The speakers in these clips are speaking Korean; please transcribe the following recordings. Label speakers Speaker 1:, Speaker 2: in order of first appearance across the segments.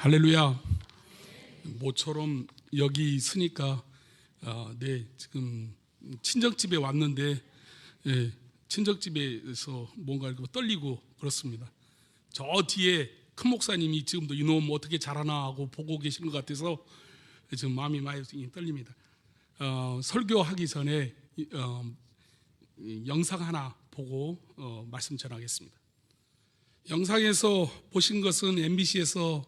Speaker 1: 할렐루야. 모처럼 여기 있으니까 네, 지금 친정집에 왔는데 친정집에서 뭔가 이렇게 떨리고 그렇습니다. 저 뒤에 큰 목사님이 지금도 이놈 어떻게 잘하나 하고 보고 계신 것 같아서 지금 마음이 많이 떨립니다. 설교하기 전에 영상 하나 보고 말씀 전하겠습니다. 영상에서 보신 것은 MBC에서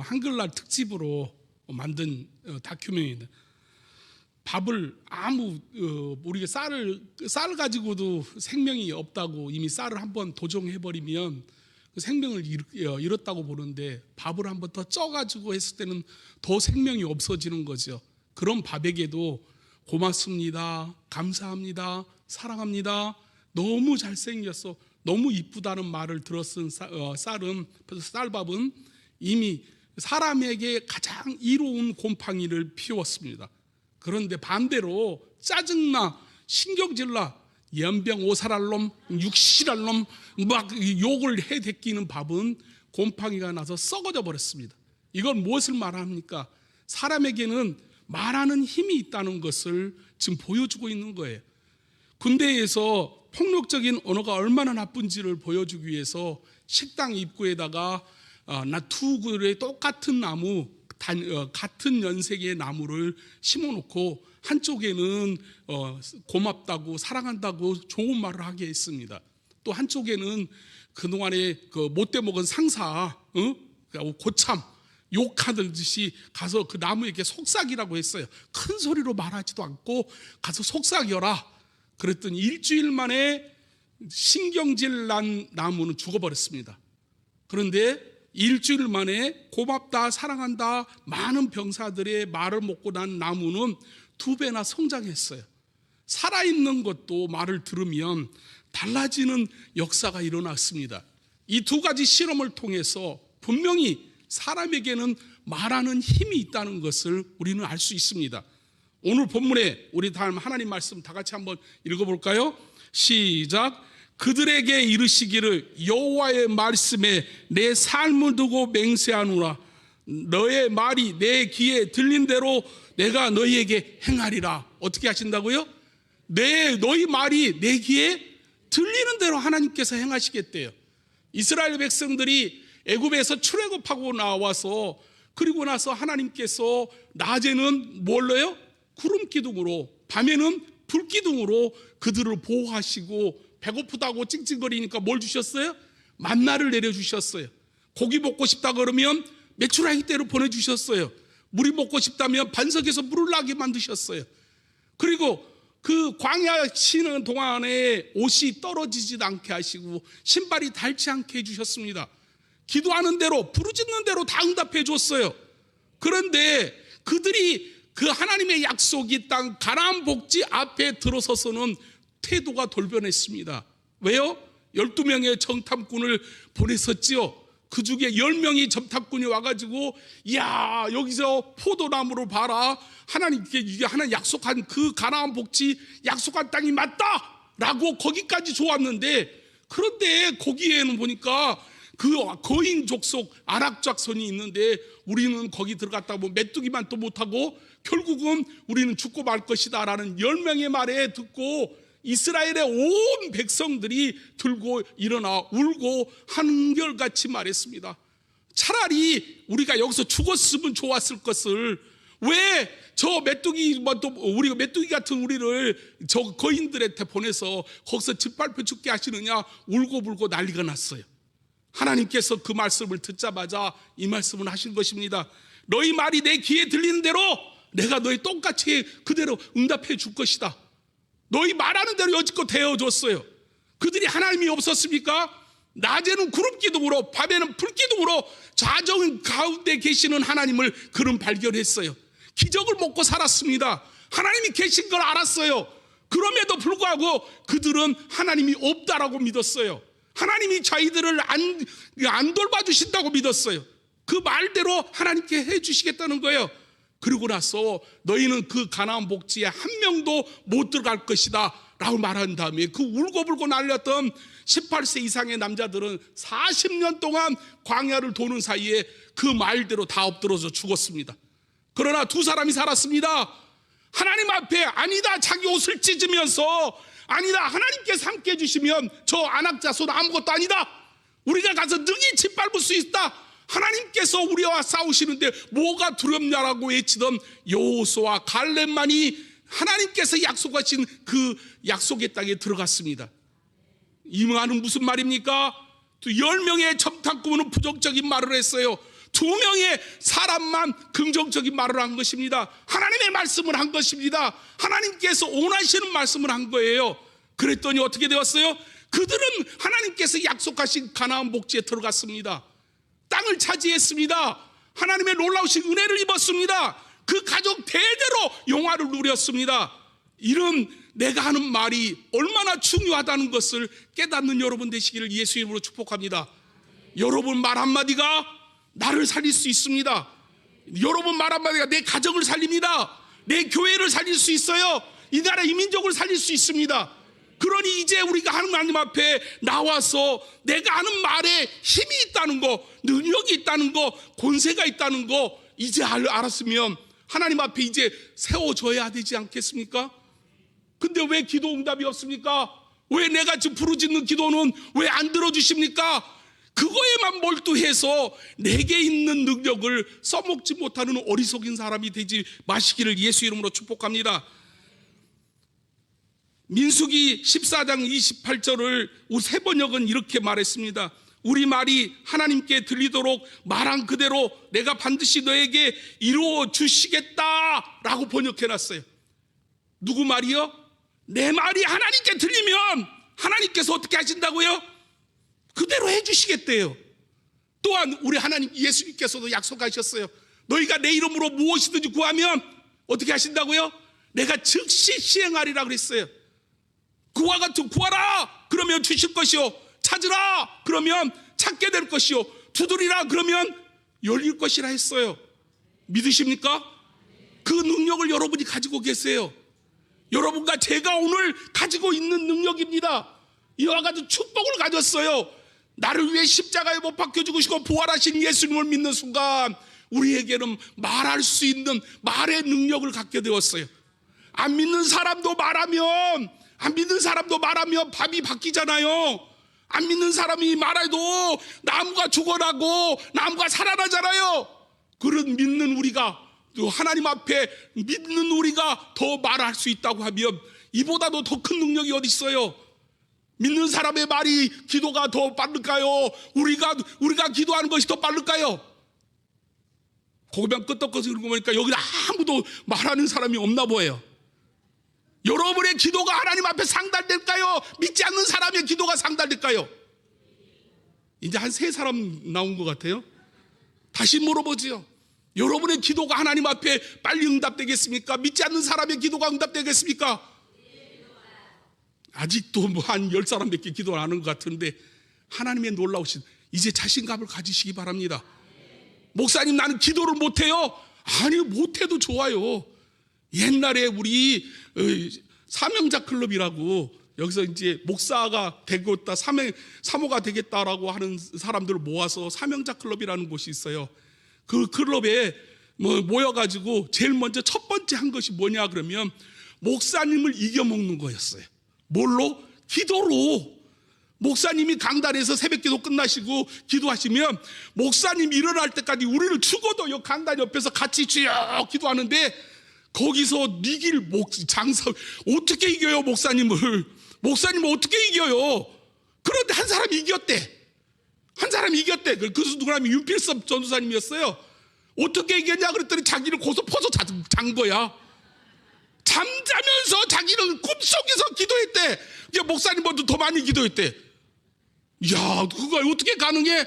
Speaker 1: 한글날 특집으로 만든 다큐멘터리입니다. 밥을 우리가 쌀을 가지고도 생명이 없다고, 이미 쌀을 한번 도정해버리면 생명을 잃었다고 보는데, 밥을 한번 더 쪄가지고 했을 때는 더 생명이 없어지는 거죠. 그런 밥에게도 고맙습니다, 감사합니다, 사랑합니다, 너무 잘생겼어, 너무 이쁘다는 말을 들었은 쌀밥은 이미 사람에게 가장 이로운 곰팡이를 피웠습니다. 그런데 반대로 짜증나, 신경질나, 연병 오살할 놈, 육실할 놈 막 욕을 해대끼는 밥은 곰팡이가 나서 썩어져 버렸습니다. 이건 무엇을 말합니까? 사람에게는 말하는 힘이 있다는 것을 지금 보여주고 있는 거예요. 군대에서 폭력적인 언어가 얼마나 나쁜지를 보여주기 위해서 식당 입구에다가 두 그루의 똑같은 나무, 같은 연색의 나무를 심어놓고 한쪽에는 고맙다고, 사랑한다고 좋은 말을 하게 했습니다. 또 한쪽에는 그동안에 못돼 먹은 상사, 고참 욕하듯이 가서 그 나무에게 속삭이라고 했어요. 큰 소리로 말하지도 않고 가서 속삭여라. 그랬더니 일주일 만에 신경질 난 나무는 죽어버렸습니다. 그런데 일주일 만에 고맙다, 사랑한다, 많은 병사들의 말을 먹고 난 나무는 2배나 성장했어요. 살아있는 것도 말을 들으면 달라지는 역사가 일어났습니다. 이 두 가지 실험을 통해서 분명히 사람에게는 말하는 힘이 있다는 것을 우리는 알 수 있습니다. 오늘 본문에 우리 다음 하나님 말씀 다 같이 한번 읽어볼까요? 시작. 그들에게 이르시기를 여호와의 말씀에 내 삶을 두고 맹세하노라. 너의 말이 내 귀에 들린 대로 내가 너희에게 행하리라. 어떻게 하신다고요? 너희 말이 내 귀에 들리는 대로 하나님께서 행하시겠대요. 이스라엘 백성들이 애굽에서 출애굽하고 나와서, 그리고 나서 하나님께서 낮에는 뭘로요? 구름 기둥으로, 밤에는 불 기둥으로 그들을 보호하시고, 배고프다고 찡찡거리니까 뭘 주셨어요? 만나를 내려주셨어요. 고기 먹고 싶다 그러면 메추라기 떼로 보내주셨어요. 물이 먹고 싶다면 반석에서 물을 나게 만드셨어요. 그리고 그 광야 쉬는 동안에 옷이 떨어지지도 않게 하시고 신발이 닳지 않게 해주셨습니다. 기도하는 대로, 부르짖는 대로 다 응답해 줬어요. 그런데 그들이 그 하나님의 약속이 땅 가나안 복지 앞에 들어서서는 태도가 돌변했습니다. 왜요? 12명의 정탐꾼을 보냈었지요. 그 중에 10명이 정탐꾼이 와가지고, 야, 여기서 포도나무를 봐라, 하나님께 이게 하나님 약속한 그 가나안 복지 약속한 땅이 맞다 라고 거기까지 좋았는데, 그런데 거기에는 보니까 그 거인 족속 아락 족속이 있는데, 우리는 거기 들어갔다 보면 메뚜기만 또 못하고 결국은 우리는 죽고 말 것이다 라는 10명의 말에 듣고 이스라엘의 온 백성들이 들고 일어나 울고 한결같이 말했습니다. 차라리 우리가 여기서 죽었으면 좋았을 것을 왜 저 메뚜기, 우리가 메뚜기 같은 우리를 저 거인들한테 보내서 거기서 짓밟혀 죽게 하시느냐, 울고불고 난리가 났어요. 하나님께서 그 말씀을 듣자마자 이 말씀을 하신 것입니다. 너희 말이 내 귀에 들리는 대로 내가 너희 똑같이 그대로 응답해 줄 것이다. 너희 말하는 대로 여지껏 되어줬어요. 그들이 하나님이 없었습니까? 낮에는 구름기둥으로, 밤에는 불기둥으로 좌정 가운데 계시는 하나님을 그는 발견했어요. 기적을 먹고 살았습니다. 하나님이 계신 걸 알았어요. 그럼에도 불구하고 그들은 하나님이 없다라고 믿었어요. 하나님이 저희들을 안 돌봐주신다고 믿었어요. 그 말대로 하나님께 해주시겠다는 거예요. 그리고 나서 너희는 그 가나안 복지에 한 명도 못 들어갈 것이다 라고 말한 다음에 그 울고불고 날렸던 18세 이상의 남자들은 40년 동안 광야를 도는 사이에 그 말대로 다 엎드러져 죽었습니다. 그러나 두 사람이 살았습니다. 하나님 앞에 아니다 자기 옷을 찢으면서 아니다 하나님께서 함께 해주시면 저 안악자손 아무것도 아니다, 우리가 가서 능히 짓밟을 수 있다, 하나님께서 우리와 싸우시는데 뭐가 두렵냐라고 외치던 여호수아와 갈렙만이 하나님께서 약속하신 그 약속의 땅에 들어갔습니다. 이 말은 무슨 말입니까? 10명의 첨탑꾼은 부정적인 말을 했어요. 2명의 사람만 긍정적인 말을 한 것입니다. 하나님의 말씀을 한 것입니다. 하나님께서 원하시는 말씀을 한 거예요. 그랬더니 어떻게 되었어요? 그들은 하나님께서 약속하신 가나안 복지에 들어갔습니다. 땅을 차지했습니다. 하나님의 놀라우신 은혜를 입었습니다. 그 가족 대대로 영화를 누렸습니다. 이런 내가 하는 말이 얼마나 중요하다는 것을 깨닫는 여러분 되시기를 예수 이름으로 축복합니다. 여러분 말 한마디가 나를 살릴 수 있습니다. 여러분 말 한마디가 내 가정을 살립니다. 내 교회를 살릴 수 있어요. 이 나라 이민족을 살릴 수 있습니다. 그러니 이제 우리가 하나님 앞에 나와서 내가 하는 말에 힘이 있다는 거, 능력이 있다는 거, 권세가 있다는 거 이제 알았으면 하나님 앞에 이제 세워져야 되지 않겠습니까? 근데 왜 기도 응답이 없습니까? 왜 내가 지금 부르짖는 기도는 왜 안 들어주십니까? 그거에만 몰두해서 내게 있는 능력을 써먹지 못하는 어리석은 사람이 되지 마시기를 예수 이름으로 축복합니다. 민수기 14장 28절을 세번역은 이렇게 말했습니다. 우리 말이 하나님께 들리도록 말한 그대로 내가 반드시 너에게 이루어 주시겠다라고 번역해놨어요. 누구 말이요? 내 말이 하나님께 들리면 하나님께서 어떻게 하신다고요? 그대로 해주시겠대요. 또한 우리 하나님 예수님께서도 약속하셨어요. 너희가 내 이름으로 무엇이든지 구하면 어떻게 하신다고요? 내가 즉시 시행하리라 그랬어요. 그와 같은 구하라 그러면 주실 것이요, 찾으라 그러면 찾게 될 것이요, 두드리라 그러면 열릴 것이라 했어요. 믿으십니까? 그 능력을 여러분이 가지고 계세요. 여러분과 제가 오늘 가지고 있는 능력입니다. 이와 같은 축복을 가졌어요. 나를 위해 십자가에 못 박혀 죽으시고 부활하신 예수님을 믿는 순간 우리에게는 말할 수 있는 말의 능력을 갖게 되었어요. 안 믿는 사람도 말하면 밥이 바뀌잖아요. 안 믿는 사람이 말해도 나무가 죽어나고 나무가 살아나잖아요. 그런 믿는 우리가, 또 하나님 앞에 믿는 우리가 더 말할 수 있다고 하면 이보다도 더 큰 능력이 어디 있어요? 믿는 사람의 말이 기도가 더 빠를까요? 우리가 기도하는 것이 더 빠를까요? 고개만 끄덕끄덕 보니까 여기 아무도 말하는 사람이 없나 보여요. 여러분의 기도가 하나님 앞에 상달될까요? 믿지 않는 사람의 기도가 상달될까요? 이제 한 3사람 나온 것 같아요. 다시 물어보지요. 여러분의 기도가 하나님 앞에 빨리 응답되겠습니까? 믿지 않는 사람의 기도가 응답되겠습니까? 아직도 뭐 한 10사람밖에 기도를 안 하는 것 같은데 하나님의 놀라우신 이제 자신감을 가지시기 바랍니다. 목사님 나는 기도를 못해요. 아니 못해도 좋아요. 옛날에 우리 사명자 클럽이라고 여기서 이제 목사가 되겠다, 사모가 되겠다라고 하는 사람들을 모아서 사명자 클럽이라는 곳이 있어요. 그 클럽에 모여가지고 제일 먼저 첫 번째 한 것이 뭐냐 그러면 목사님을 이겨먹는 거였어요. 뭘로? 기도로. 목사님이 강단에서 새벽기도 끝나시고 기도하시면 목사님 일어날 때까지 우리를 죽어도 요 강단 옆에서 같이 쭉 기도하는데 거기서 이길 장사 어떻게 이겨요? 목사님을 어떻게 이겨요? 그런데 한 사람이 이겼대. 그 누구냐면 윤필섭 전도사님이었어요. 어떻게 이겼냐 그랬더니 자기를 고소퍼서 잔 거야. 잠자면서 자기는 꿈속에서 기도했대. 목사님보다 더 많이 기도했대. 야, 그거 어떻게 가능해?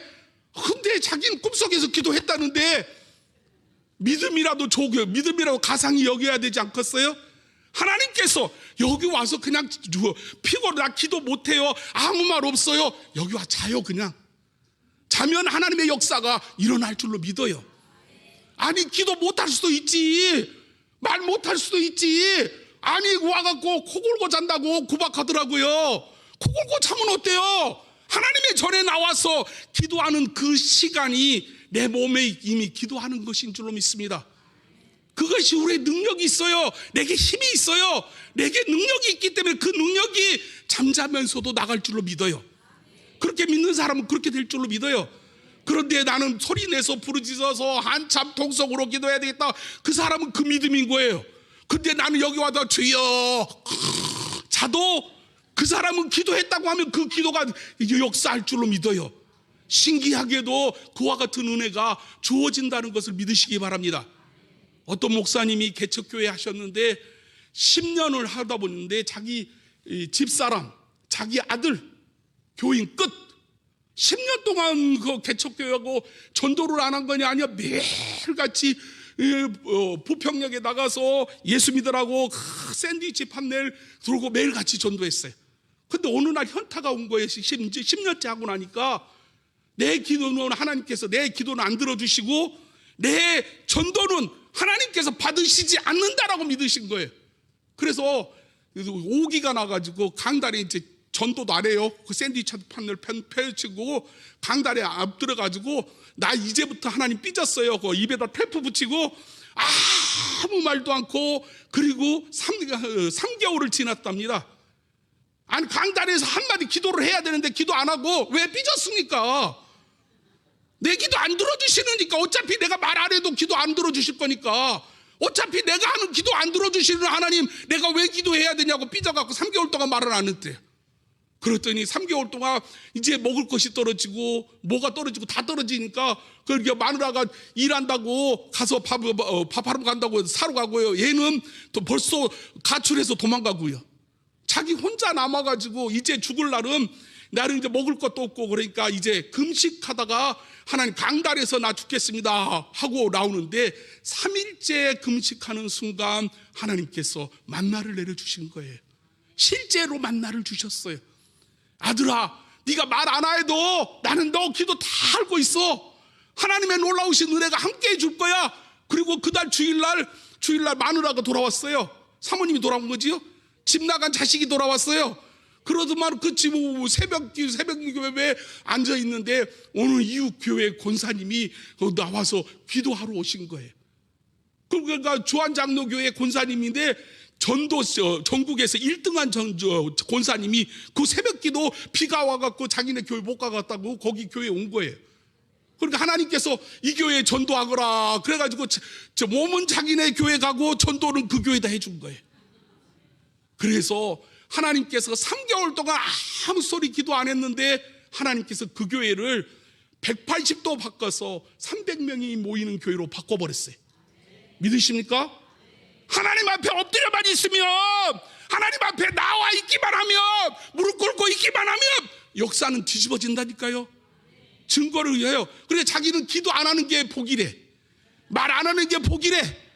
Speaker 1: 근데 자기는 꿈속에서 기도했다는데 믿음이라도 가상히 여겨야 되지 않겠어요? 하나님께서 여기 와서 그냥 피곤해 나 기도 못해요, 아무 말 없어요, 여기 와 자요. 그냥 자면 하나님의 역사가 일어날 줄로 믿어요. 아니 기도 못할 수도 있지, 말 못할 수도 있지, 아니 와갖고 코 골고 잔다고 구박하더라고요. 코 골고 자면 어때요? 하나님의 전에 나와서 기도하는 그 시간이 내 몸에 이미 기도하는 것인 줄로 믿습니다. 그것이 우리의 능력이 있어요. 내게 힘이 있어요. 내게 능력이 있기 때문에 그 능력이 잠자면서도 나갈 줄로 믿어요. 그렇게 믿는 사람은 그렇게 될 줄로 믿어요. 그런데 나는 소리내서 부르짖어서 한참 통성으로 기도해야 되겠다, 그 사람은 그 믿음인 거예요. 근데 나는 여기 와서 주여 자도 그 사람은 기도했다고 하면 그 기도가 역사할 줄로 믿어요. 신기하게도 그와 같은 은혜가 주어진다는 것을 믿으시기 바랍니다. 어떤 목사님이 개척교회 하셨는데 10년을 하다 보는데 자기 집사람, 자기 아들 교인 끝 10년 동안 그 개척교회하고 전도를 안 한 거냐? 아니야, 매일같이 부평역에 나가서 예수 믿으라고 샌드위치 판넬 들고 매일같이 전도했어요. 근데 어느 날 현타가 온 거예요. 10년째 하고 나니까 내 기도는 하나님께서 내 기도는 안 들어주시고 내 전도는 하나님께서 받으시지 않는다라고 믿으신 거예요. 그래서 오기가 나가지고 강단에 이제 전도도 안 해요. 그 샌드위치 판넬 펼치고 강단에 앞들어가지고 나 이제부터 하나님 삐졌어요. 그 입에다 테이프 붙이고 아무 말도 않고, 그리고 3개월을 지났답니다. 아니 강단에서 한마디 기도를 해야 되는데 기도 안 하고 왜 삐졌습니까? 내 기도 안 들어주시니까. 어차피 내가 말 안 해도 기도 안 들어주실 거니까. 어차피 내가 하는 기도 안 들어주시는 하나님 내가 왜 기도해야 되냐고 삐져갖고 3개월 동안 말을 안 했대요. 그랬더니 3개월 동안 이제 먹을 것이 떨어지고 뭐가 떨어지고 다 떨어지니까 그러니까 마누라가 일한다고 가서 밥하러 간다고 사러 가고요. 얘는 또 벌써 가출해서 도망가고요. 자기 혼자 남아가지고 이제 죽을 날은 나는 이제 먹을 것도 없고, 그러니까 이제 금식하다가 하나님 강단에서 나 죽겠습니다 하고 나오는데 3일째 금식하는 순간 하나님께서 만나를 내려주신 거예요. 실제로 만나를 주셨어요. 아들아, 네가 말 안 해도 나는 너 기도 다 알고 있어. 하나님의 놀라우신 은혜가 함께 해줄 거야. 그리고 그날 주일날 마누라가 돌아왔어요. 사모님이 돌아온 거지요. 집 나간 자식이 돌아왔어요. 그러더만 그 집 새벽 교회에 앉아 있는데 오늘 이웃 교회 권사님이 나와서 기도하러 오신 거예요. 그러니까 주한장로교회 권사님인데 전국에서 1등한 권사님이 그 새벽기도 비가 와갖고 자기네 교회 못 가갔다고 거기 교회에 온 거예요. 그러니까 하나님께서 이 교회에 전도하거라 그래가지고 저 몸은 자기네 교회 가고 전도는 그 교회에다 해준 거예요. 그래서 하나님께서 3개월 동안 아무 소리 기도 안 했는데 하나님께서 그 교회를 180도 바꿔서 300명이 모이는 교회로 바꿔버렸어요. 믿으십니까? 하나님 앞에 엎드려만 있으면, 하나님 앞에 나와 있기만 하면, 무릎 꿇고 있기만 하면 역사는 뒤집어진다니까요. 증거를 위하여. 그런데 자기는 기도 안 하는 게 복이래. 말 안 하는 게 복이래.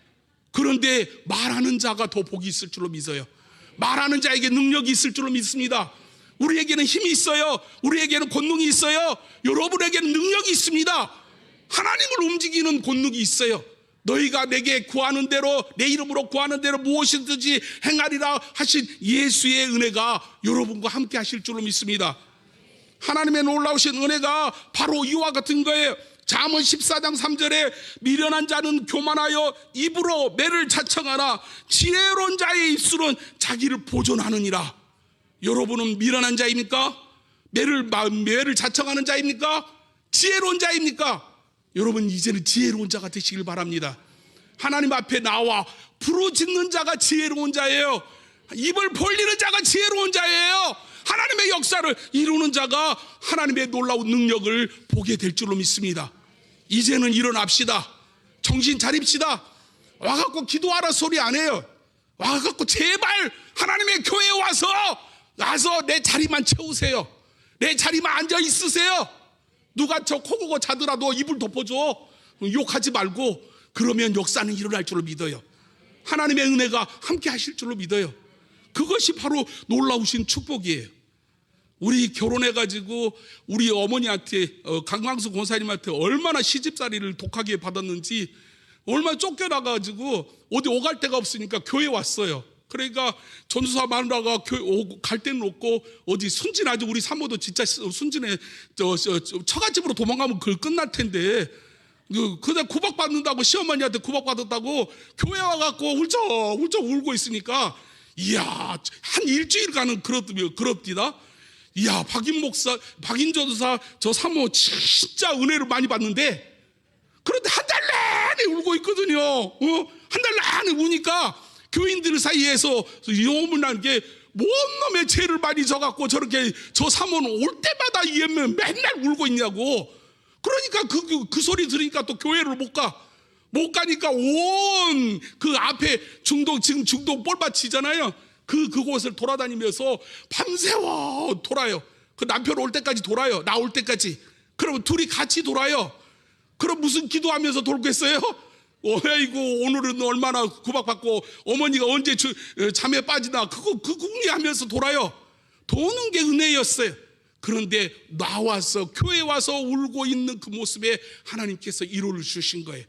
Speaker 1: 그런데 말하는 자가 더 복이 있을 줄로 믿어요. 말하는 자에게 능력이 있을 줄로 믿습니다. 우리에게는 힘이 있어요. 우리에게는 권능이 있어요. 여러분에게는 능력이 있습니다. 하나님을 움직이는 권능이 있어요. 너희가 내게 구하는 대로, 내 이름으로 구하는 대로 무엇이든지 행하리라 하신 예수의 은혜가 여러분과 함께 하실 줄로 믿습니다. 하나님의 놀라우신 은혜가 바로 이와 같은 거예요. 잠언 14장 3절에 미련한 자는 교만하여 입으로 매를 자청하나 지혜로운 자의 입술은 자기를 보존하느니라. 여러분은 미련한 자입니까? 매를 자청하는 자입니까? 지혜로운 자입니까? 여러분 이제는 지혜로운 자가 되시길 바랍니다. 하나님 앞에 나와 부르짖는 자가 지혜로운 자예요. 입을 벌리는 자가 지혜로운 자예요. 하나님의 역사를 이루는 자가 하나님의 놀라운 능력을 보게 될 줄로 믿습니다. 이제는 일어납시다. 정신 차립시다. 와갖고 기도하라 소리 안 해요. 와갖고 제발 하나님의 교회에 와서 내 자리만 채우세요. 내 자리만 앉아 있으세요. 누가 저 코고고 자더라도 입을 덮어줘. 욕하지 말고. 그러면 역사는 일어날 줄로 믿어요. 하나님의 은혜가 함께 하실 줄로 믿어요. 그것이 바로 놀라우신 축복이에요. 우리 결혼해가지고 우리 어머니한테 강광수 권사님한테 얼마나 시집살이를 독하게 받았는지, 얼마나 쫓겨나가지고 어디 오갈 데가 없으니까 교회 왔어요. 그러니까 전도사 마누라가 갈 데는 없고 어디 순진하지. 우리 사모도 진짜 순진해. 처갓집으로 도망가면 그걸 끝날 텐데 그냥 구박받는다고, 시어머니한테 구박받았다고 교회 와갖고 훌쩍 울고 있으니까, 이야, 한 일주일간은 그럽디다. 이야, 박인 전도사 저 사모 진짜 은혜를 많이 받는데, 그런데 한 달 내내 울고 있거든요. 한 달 내내 우니까 교인들 사이에서 요문난 게, 뭔 놈의 죄를 많이 져갖고 저렇게 저 사모는 올 때마다 맨날 울고 있냐고. 그러니까 그 소리 들으니까 또 교회를 못 가니까 온 그 앞에 지금 중동 뻘밭이잖아요. 그곳을 돌아다니면서 밤새워 돌아요. 그 남편 올 때까지 돌아요. 나 올 때까지. 그러면 둘이 같이 돌아요. 그럼 무슨 기도하면서 돌겠어요? 어이구, 오늘은 얼마나 구박받고 어머니가 언제 잠에 빠지나, 그거 궁리하면서 돌아요. 도는 게 은혜였어요. 그런데 나와서 교회 와서 울고 있는 그 모습에 하나님께서 위로를 주신 거예요.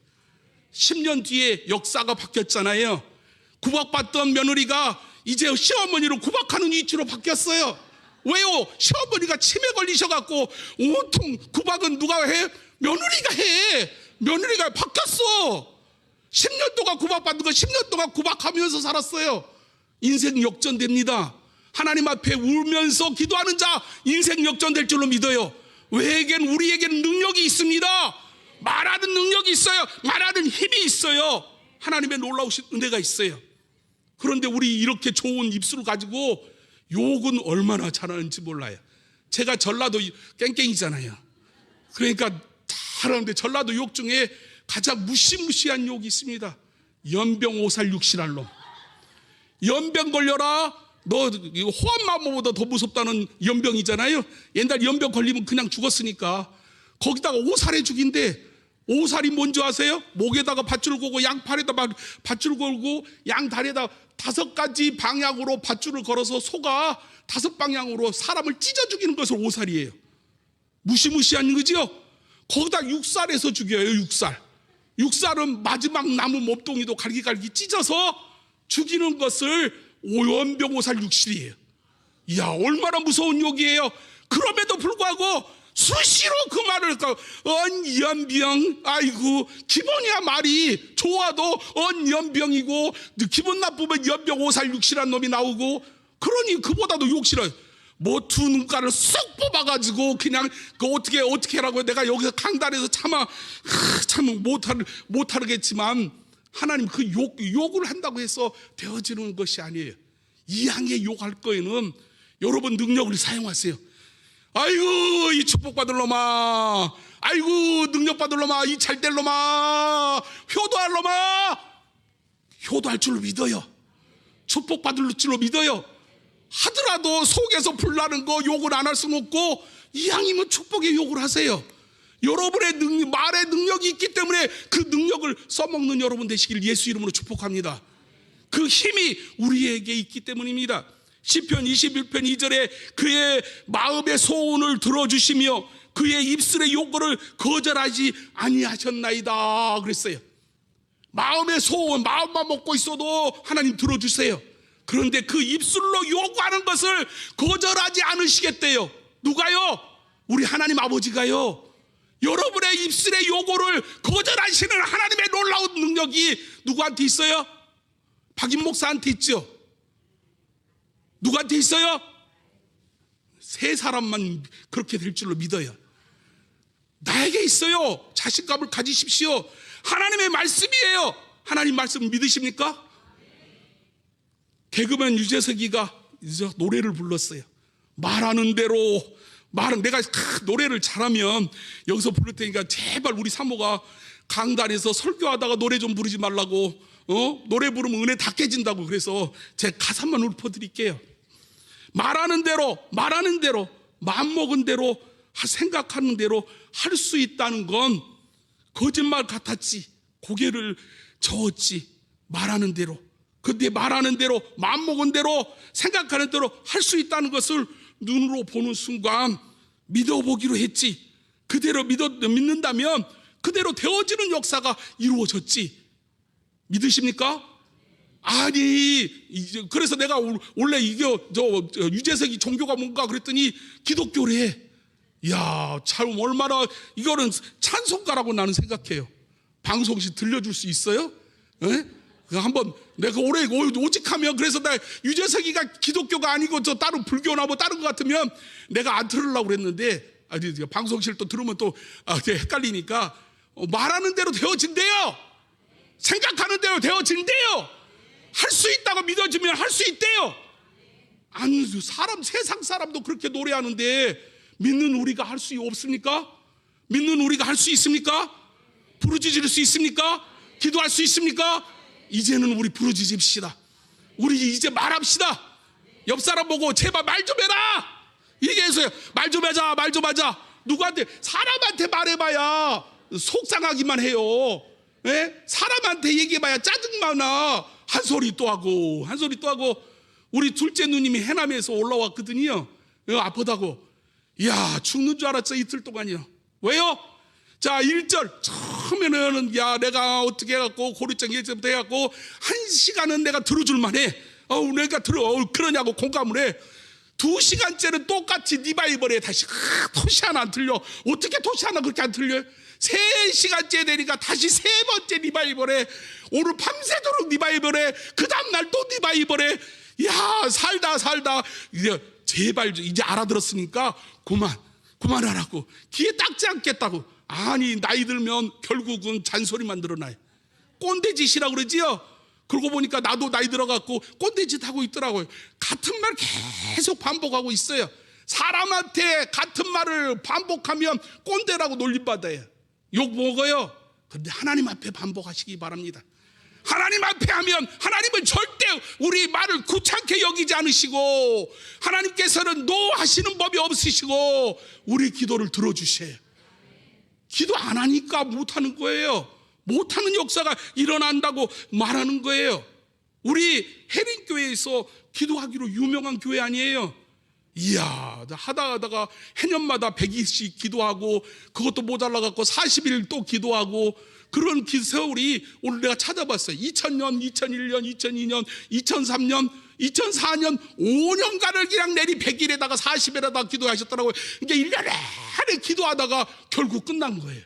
Speaker 1: 10년 뒤에 역사가 바뀌었잖아요. 구박받던 며느리가 이제 시어머니를 구박하는 위치로 바뀌었어요. 왜요? 시어머니가 치매 걸리셔갖고 온통 구박은 누가 해? 며느리가 해. 며느리가 바뀌었어. 10년 동안 구박받는 거 10년 동안 구박하면서 살았어요. 인생 역전됩니다. 하나님 앞에 울면서 기도하는 자 인생 역전될 줄로 믿어요. 우리에게는 능력이 있습니다. 말하는 능력이 있어요. 말하는 힘이 있어요. 하나님의 놀라우신 은혜가 있어요. 그런데 우리 이렇게 좋은 입술을 가지고 욕은 얼마나 잘하는지 몰라요. 제가 전라도 깽깽이잖아요. 그러니까 다 하는데 전라도 욕 중에 가장 무시무시한 욕이 있습니다. 연병 오살 육실할 놈. 연병 걸려라. 너 호암마모보다 더 무섭다는 연병이잖아요. 옛날 연병 걸리면 그냥 죽었으니까. 거기다가 오살에 죽인데, 오살이 뭔지 아세요? 목에다가 밧줄 걸고 양팔에다 밧줄 걸고 양다리에다 5가지 방향으로 밧줄을 걸어서 소가 5방향으로 사람을 찢어 죽이는 것을 오살이에요. 무시무시한 거죠? 거기다 육살에서 죽여요. 육살은 마지막 남은 몸뚱이도 갈기갈기 찢어서 죽이는 것을 연병 오살 육실이에요. 이야, 얼마나 무서운 욕이에요. 그럼에도 불구하고 수시로 그 말을 언연병. 아이고, 기본이야 말이 좋아도 언연병이고, 기분 나쁘면 연병 오살 육실한 놈이 나오고, 그러니 그보다도 욕실은 뭐 두 눈가를 쏙 뽑아가지고 그냥 그 어떻게 하라고. 내가 여기서 강단에서 참 못하겠지만 하나님 그 욕을 한다고 해서 되어지는 것이 아니에요. 이 향에 욕할 거에는 여러분 능력을 사용하세요. 아이고, 이 축복받을 놈아, 아이고, 능력받을 놈아, 이 잘될 놈아, 효도할 놈아. 효도할 줄로 믿어요. 축복받을 줄로 믿어요. 하더라도 속에서 불나는 거 욕을 안 할 수는 없고, 이왕이면 축복의 욕을 하세요. 여러분의 말의 능력이 있기 때문에 그 능력을 써먹는 여러분 되시길 예수 이름으로 축복합니다. 그 힘이 우리에게 있기 때문입니다. 시편 21편 2절에 그의 마음의 소원을 들어주시며 그의 입술의 요구를 거절하지 아니하셨나이다 그랬어요. 마음의 소원, 마음만 먹고 있어도 하나님 들어주세요. 그런데 그 입술로 요구하는 것을 거절하지 않으시겠대요. 누가요? 우리 하나님 아버지가요. 여러분의 입술의 요구를 거절하시는 하나님의 놀라운 능력이 누구한테 있어요? 박인 목사한테 있죠. 누구한테 있어요? 세 사람만 그렇게 될 줄로 믿어요. 나에게 있어요. 자신감을 가지십시오. 하나님의 말씀이에요. 하나님 말씀 믿으십니까? 개그맨 유재석이가 노래를 불렀어요. 말하는 대로 내가 노래를 잘하면 여기서 부를 테니까 제발 우리 사모가 강단에서 설교하다가 노래 좀 부르지 말라고. 노래 부르면 은혜 다 깨진다고. 그래서 제 가사만 읊어드릴게요. 말하는 대로 마음먹은 대로 생각하는 대로 할 수 있다는 건 거짓말 같았지. 고개를 저었지. 말하는 대로. 근데 말하는 대로 마음먹은 대로 생각하는 대로 할 수 있다는 것을 눈으로 보는 순간 믿어보기로 했지. 그대로 믿는다면 그대로 되어지는 역사가 이루어졌지. 믿으십니까? 아니 그래서 내가 원래 이게 유재석이 종교가 뭔가 그랬더니 기독교래. 야, 참 얼마나 이거는 찬송가라고 나는 생각해요. 방송시 들려줄 수 있어요? 에? 한번 내가 올해 오직하면, 그래서 나 유재석이가 기독교가 아니고 저 따로 불교나 뭐 다른 것 같으면 내가 안 들으려고 그랬는데, 아니 방송실 또 들으면 또 헷갈리니까 말하는 대로 되어진대요. 생각하는 대로 되어진대요. 할 수 있다고 믿어주면 할 수 있대요. 아니 세상 사람도 그렇게 노래하는데 믿는 우리가 할 수 없습니까? 믿는 우리가 할 수 있습니까? 부르짖을 수 있습니까? 기도할 수 있습니까? 이제는 우리 부르짖읍시다. 우리 이제 말합시다. 옆 사람 보고 제발 말 좀 해라. 얘기해서요. 말 좀 하자. 누구한테? 사람한테 말해봐야 속상하기만 해요. 예? 사람한테 얘기해봐야 짜증나나. 한 소리 또 하고. 우리 둘째 누님이 해남에서 올라왔거든요. 아프다고. 이야, 죽는 줄 알았죠, 이틀 동안이요. 왜요? 자, 1절 처음에는 야, 내가 어떻게 해갖고 고리증 예전부터 해갖고 1시간은 내가 들어줄만 해. 내가 그러냐고 공감을 해. 2시간째는 똑같이 리바이벌에 다시 토시 하나 안 틀려. 어떻게 토시 하나 그렇게 안 틀려? 3시간째 되니까 다시 3번째 리바이벌에, 오늘 밤새도록 리바이벌에, 그 다음날 또 리바이벌에. 야, 살다 이제 제발 이제 알아들었으니까 그만하라고. 귀에 닦지 않겠다고. 아니, 나이 들면 결국은 잔소리만 늘어나요. 꼰대짓이라고 그러지요. 그러고 보니까 나도 나이 들어갖고 꼰대짓 하고 있더라고요. 같은 말 계속 반복하고 있어요. 사람한테 같은 말을 반복하면 꼰대라고 놀림받아요. 욕 먹어요. 그런데 하나님 앞에 반복하시기 바랍니다. 하나님 앞에 하면 하나님은 절대 우리 말을 귀찮게 여기지 않으시고, 하나님께서는 노 하시는 법이 없으시고 우리 기도를 들어주셔요. 기도 안 하니까 못하는 거예요. 못하는 역사가 일어난다고 말하는 거예요. 우리 해림교회에서 기도하기로 유명한 교회 아니에요. 이야, 하다가 해년마다 100일씩 기도하고, 그것도 모자라갖고 40일 또 기도하고, 그런 세월이 오늘 내가 찾아봤어요. 2000년, 2001년, 2002년, 2003년, 2004년 5년간을 그냥 내리 100일에다가 40일에다가 기도하셨더라고요. 이게 1년에 기도하다가 결국 끝난 거예요.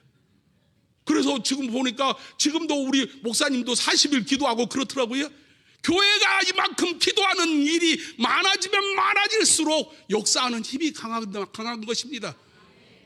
Speaker 1: 그래서 지금 보니까 지금도 우리 목사님도 40일 기도하고 그렇더라고요. 교회가 이만큼 기도하는 일이 많아지면 많아질수록 역사하는 힘이 강한 것입니다.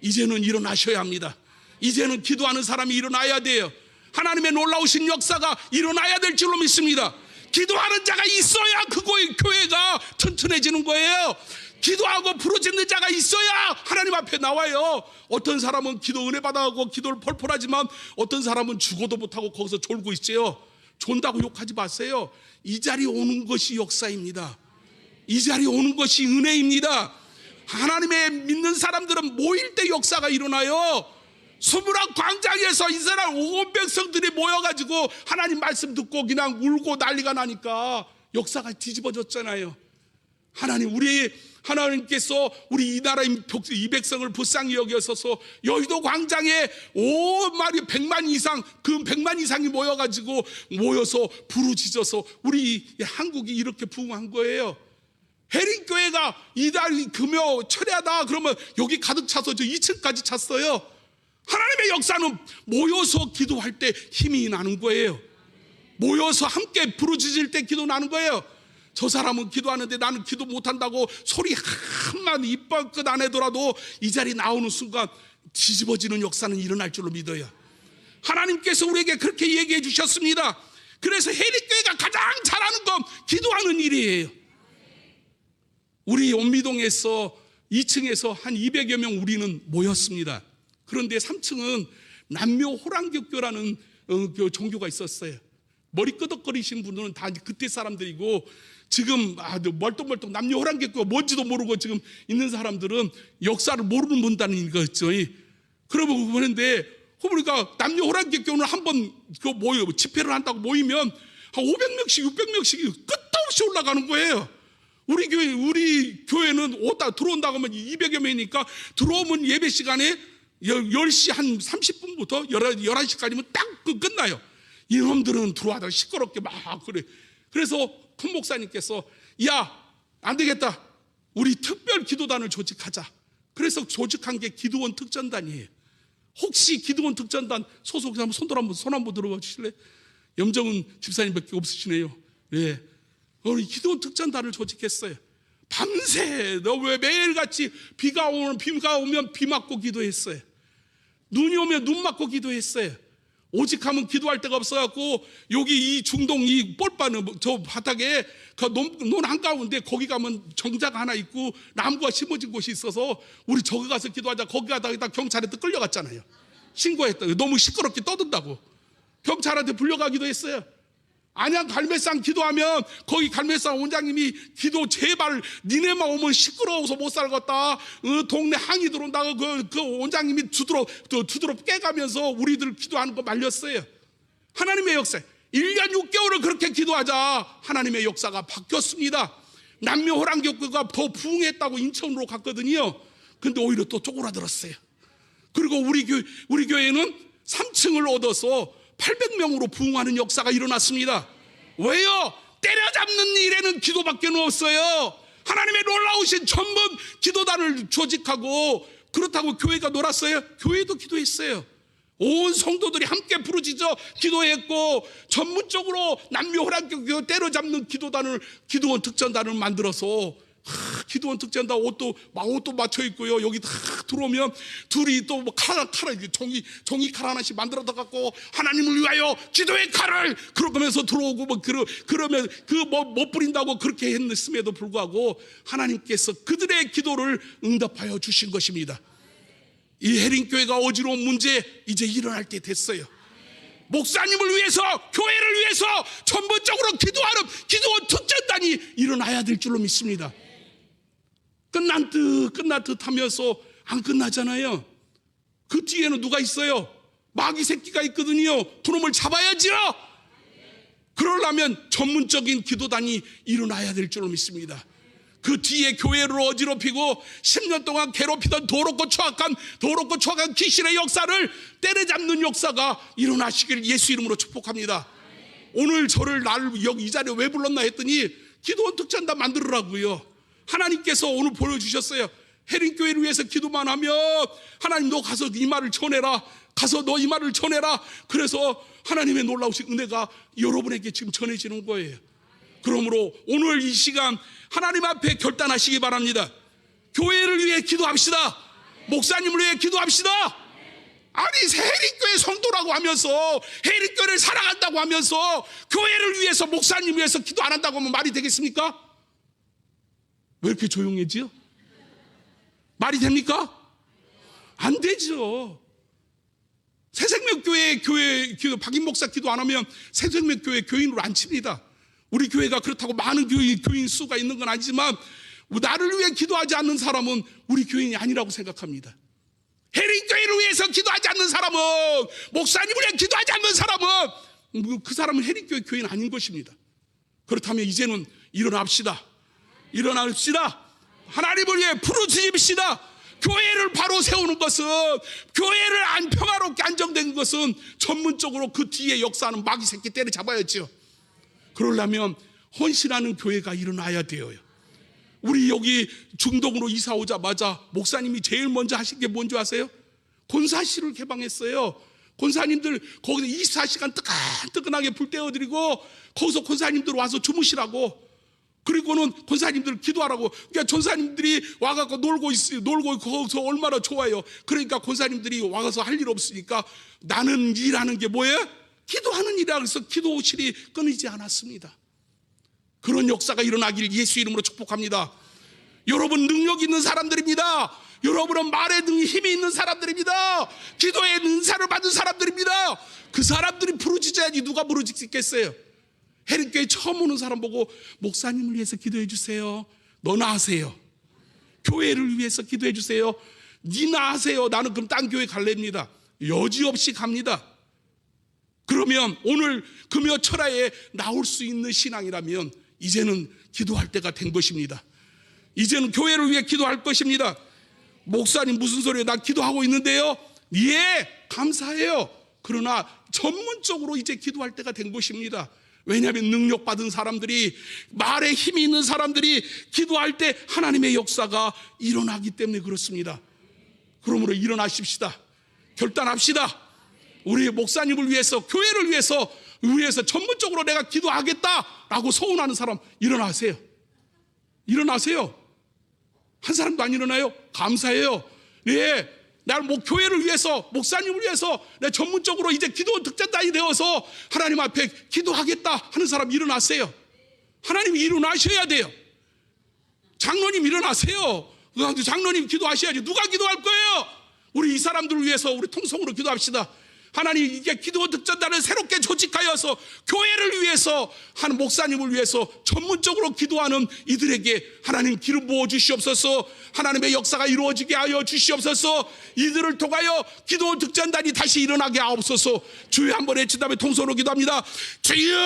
Speaker 1: 이제는 일어나셔야 합니다. 이제는 기도하는 사람이 일어나야 돼요. 하나님의 놀라우신 역사가 일어나야 될 줄로 믿습니다. 기도하는 자가 있어야 그 교회가 튼튼해지는 거예요. 기도하고 부르짖는 자가 있어야 하나님 앞에 나와요. 어떤 사람은 기도 은혜 받아가고 기도를 펄펄하지만 어떤 사람은 죽어도 못하고 거기서 졸고 있어요. 존다고 욕하지 마세요. 이 자리에 오는 것이 역사입니다. 이 자리에 오는 것이 은혜입니다. 하나님의 믿는 사람들은 모일 때 역사가 일어나요. 수무랑 광장에서 이스라엘 온 백성들이 모여가지고 하나님 말씀 듣고 그냥 울고 난리가 나니까 역사가 뒤집어졌잖아요. 하나님께서 우리 이 나라 이 백성을 불쌍히 여겨서서 여의도 광장에 100만 이상, 그 100만 이상이 모여서 부르짖어서 우리 한국이 이렇게 부흥한 거예요. 해림교회가 이달 금요 철야다 그러면 여기 가득 차서 저 2층까지 찼어요. 하나님의 역사는 모여서 기도할 때 힘이 나는 거예요. 모여서 함께 부르짖을 때 기도 나는 거예요. 저 사람은 기도하는데 나는 기도 못한다고 소리 한마디 입 밖 안 해더라도 이 자리 나오는 순간 뒤집어지는 역사는 일어날 줄로 믿어요. 하나님께서 우리에게 그렇게 얘기해 주셨습니다. 그래서 해림교회가 가장 잘하는 건 기도하는 일이에요. 우리 온미동에서 2층에서 한 200여 명 우리는 모였습니다. 그런데 3층은 남묘 호랑교교라는 종교가 있었어요. 머리 끄덕거리신 분들은 다 그때 사람들이고, 지금 멀뚱멀뚱 남녀 호랑교가 뭔지도 모르고 지금 있는 사람들은 역사를 모르는 분들인 거죠. 그러면 보는데 보니까 남녀 호랑교는 한번 집회를 한다고 모이면 한 500명씩 600명씩이 끝도 없이 올라가는 거예요. 우리 교회는 들어온다고 하면 200여 명이니까 들어오면 예배 시간에 10시 한 30분부터 11시까지면 딱 끝나요. 이놈들은 들어와다가 시끄럽게 막 그래. 그래서 큰 목사님께서 야, 안 되겠다, 우리 특별 기도단을 조직하자. 그래서 조직한 게 기도원 특전단이에요. 혹시 기도원 특전단 소속 손 한번 들어봐 주실래요? 염정은 집사님밖에 없으시네요. 예, 우리 기도원 특전단을 조직했어요. 밤새 왜 매일같이 비가 오면 비 맞고 기도했어요. 눈이 오면 눈 맞고 기도했어요. 오직 하면 기도할 데가 없어갖고 여기 이 중동 이 뻘바는 저 바닥에 그 논 한가운데 거기 가면 정자가 하나 있고 나무가 심어진 곳이 있어서 우리 저기 가서 기도하자. 거기 가다가 경찰한테 끌려갔잖아요. 신고했다. 너무 시끄럽게 떠든다고 경찰한테 불려가기도 했어요. 안양 갈매산 기도하면 거기 갈매산 원장님이 기도 제발 니네만 오면 시끄러워서 못 살겠다. 동네 항의 들어온다고 그 원장님이 두드러 깨가면서 우리들 기도하는 거 말렸어요. 하나님의 역사 1년 6개월을 그렇게 기도하자 하나님의 역사가 바뀌었습니다. 남녀 호랑교회가 더 부흥했다고 인천으로 갔거든요. 근데 오히려 또 쪼그라들었어요. 그리고 우리 교회는 3층을 얻어서 800명으로 부흥하는 역사가 일어났습니다. 왜요? 때려잡는 일에는 기도밖에 없어요. 하나님의 놀라우신 전문 기도단을 조직하고 그렇다고 교회가 놀았어요? 교회도 기도했어요. 온 성도들이 함께 부르짖어 기도했고 전문적으로 남녀 호랑교회 때려잡는 기도원 특전단을 만들어서 기도원 특전단 옷도 맞춰 있고요. 여기 다 들어오면 둘이 또 뭐 칼 종이 칼 하나씩 만들어 갖고 하나님을 위하여 기도의 칼을 그러면서 들어오고 뭐 그러면 못 부린다고 그렇게 했음에도 불구하고 하나님께서 그들의 기도를 응답하여 주신 것입니다. 이 해림교회가 어지러운 문제 이제 일어날 때 됐어요. 목사님을 위해서 교회를 위해서 전문적으로 기도하는 기도원 특전단이 일어나야 될 줄로 믿습니다. 끝난 듯 하면서 안 끝나잖아요. 그 뒤에는 누가 있어요? 마귀 새끼가 있거든요. 그놈을 잡아야죠. 그러려면 전문적인 기도단이 일어나야 될 줄로 믿습니다. 그 뒤에 교회를 어지럽히고 10년 동안 괴롭히던 더럽고 추악한 귀신의 역사를 때려잡는 역사가 일어나시길 예수 이름으로 축복합니다. 오늘 나를 여기 이 자리에 왜 불렀나 했더니 기도원 특전단 만들으라고요. 하나님께서 오늘 보여주셨어요. 해림교회를 위해서 기도만 하면 하나님 너 가서 이 말을 전해라. 그래서 하나님의 놀라우신 은혜가 여러분에게 지금 전해지는 거예요. 그러므로 오늘 이 시간 하나님 앞에 결단하시기 바랍니다. 교회를 위해 기도합시다. 목사님을 위해 기도합시다. 아니 해림교회 성도라고 하면서 해림교회를 사랑한다고 하면서 교회를 위해서 목사님 위해서 기도 안 한다고 하면 말이 되겠습니까? 왜 이렇게 조용해지요? 말이 됩니까? 안 되죠. 새생명교회 박인 목사 기도 안 하면 새생명교회 교인으로 안 칩니다. 우리 교회가 그렇다고 많은 교인 수가 있는 건 아니지만 나를 위해 기도하지 않는 사람은 우리 교인이 아니라고 생각합니다. 해림교회를 위해서 기도하지 않는 사람은, 목사님을 위해 기도하지 않는 사람은 그 사람은 해림교회 교인 아닌 것입니다. 그렇다면 이제는 일어납시다. 하나님을 위해 부르짖읍시다. 교회를 바로 세우는 것은, 교회를 평화롭게 안정된 것은 전문적으로 그 뒤에 역사하는 마귀 새끼 때려잡아야죠. 그러려면 헌신하는 교회가 일어나야 돼요. 우리 여기 중동으로 이사 오자마자 목사님이 제일 먼저 하신 게 뭔지 아세요? 권사실을 개방했어요. 권사님들 거기서 24시간 뜨끈뜨끈하게 불 떼어드리고 거기서 권사님들 와서 주무시라고, 그리고는 권사님들 기도하라고. 그러니까 전사님들이 와갖고 놀고 거기서 얼마나 좋아요. 그러니까 권사님들이 와서 할 일 없으니까 나는 일하는 게 뭐예요? 기도하는 일이라 그래서 기도실이 끊이지 않았습니다. 그런 역사가 일어나길 예수 이름으로 축복합니다. 여러분 능력 있는 사람들입니다. 여러분은 말에 힘이 있는 사람들입니다. 기도의 은사를 받은 사람들입니다. 그 사람들이 부르짖어야지 누가 부르짖겠어요? 해림교회 처음 오는 사람 보고 목사님을 위해서 기도해 주세요. 너나 하세요. 교회를 위해서 기도해 주세요. 니나 하세요. 나는 그럼 딴 교회 갈랍니다. 여지없이 갑니다. 그러면 오늘 금요 철야에 나올 수 있는 신앙이라면 이제는 기도할 때가 된 것입니다. 이제는 교회를 위해 기도할 것입니다. 목사님 무슨 소리예요? 나 기도하고 있는데요. 예, 감사해요. 그러나 전문적으로 이제 기도할 때가 된 것입니다. 왜냐하면 능력받은 사람들이, 말에 힘이 있는 사람들이 기도할 때 하나님의 역사가 일어나기 때문에 그렇습니다. 그러므로 일어나십시다. 결단합시다. 우리 목사님을 위해서, 교회를 위해서 전문적으로 내가 기도하겠다라고 소원하는 사람 일어나세요. 일어나세요. 한 사람도 안 일어나요? 감사해요. 네, 나를 교회를 위해서, 목사님을 위해서 내 전문적으로 이제 기도 득전단이 되어서 하나님 앞에 기도하겠다 하는 사람 일어나세요. 하나님이 일어나셔야 돼요. 장로님 일어나세요. 장로님 기도하셔야지. 누가 기도할 거예요? 우리 이 사람들을 위해서 우리 통성으로 기도합시다. 하나님, 이게 기도 득전단을 새롭게 조직하여서 교회를 위해서, 한 목사님을 위해서 전문적으로 기도하는 이들에게 하나님 기름 부어 주시옵소서. 하나님의 역사가 이루어지게 하여 주시옵소서. 이들을 통하여 기도 득전단이 다시 일어나게 하옵소서. 주여 한번 외친 다음에 통성으로 기도합니다. 주여!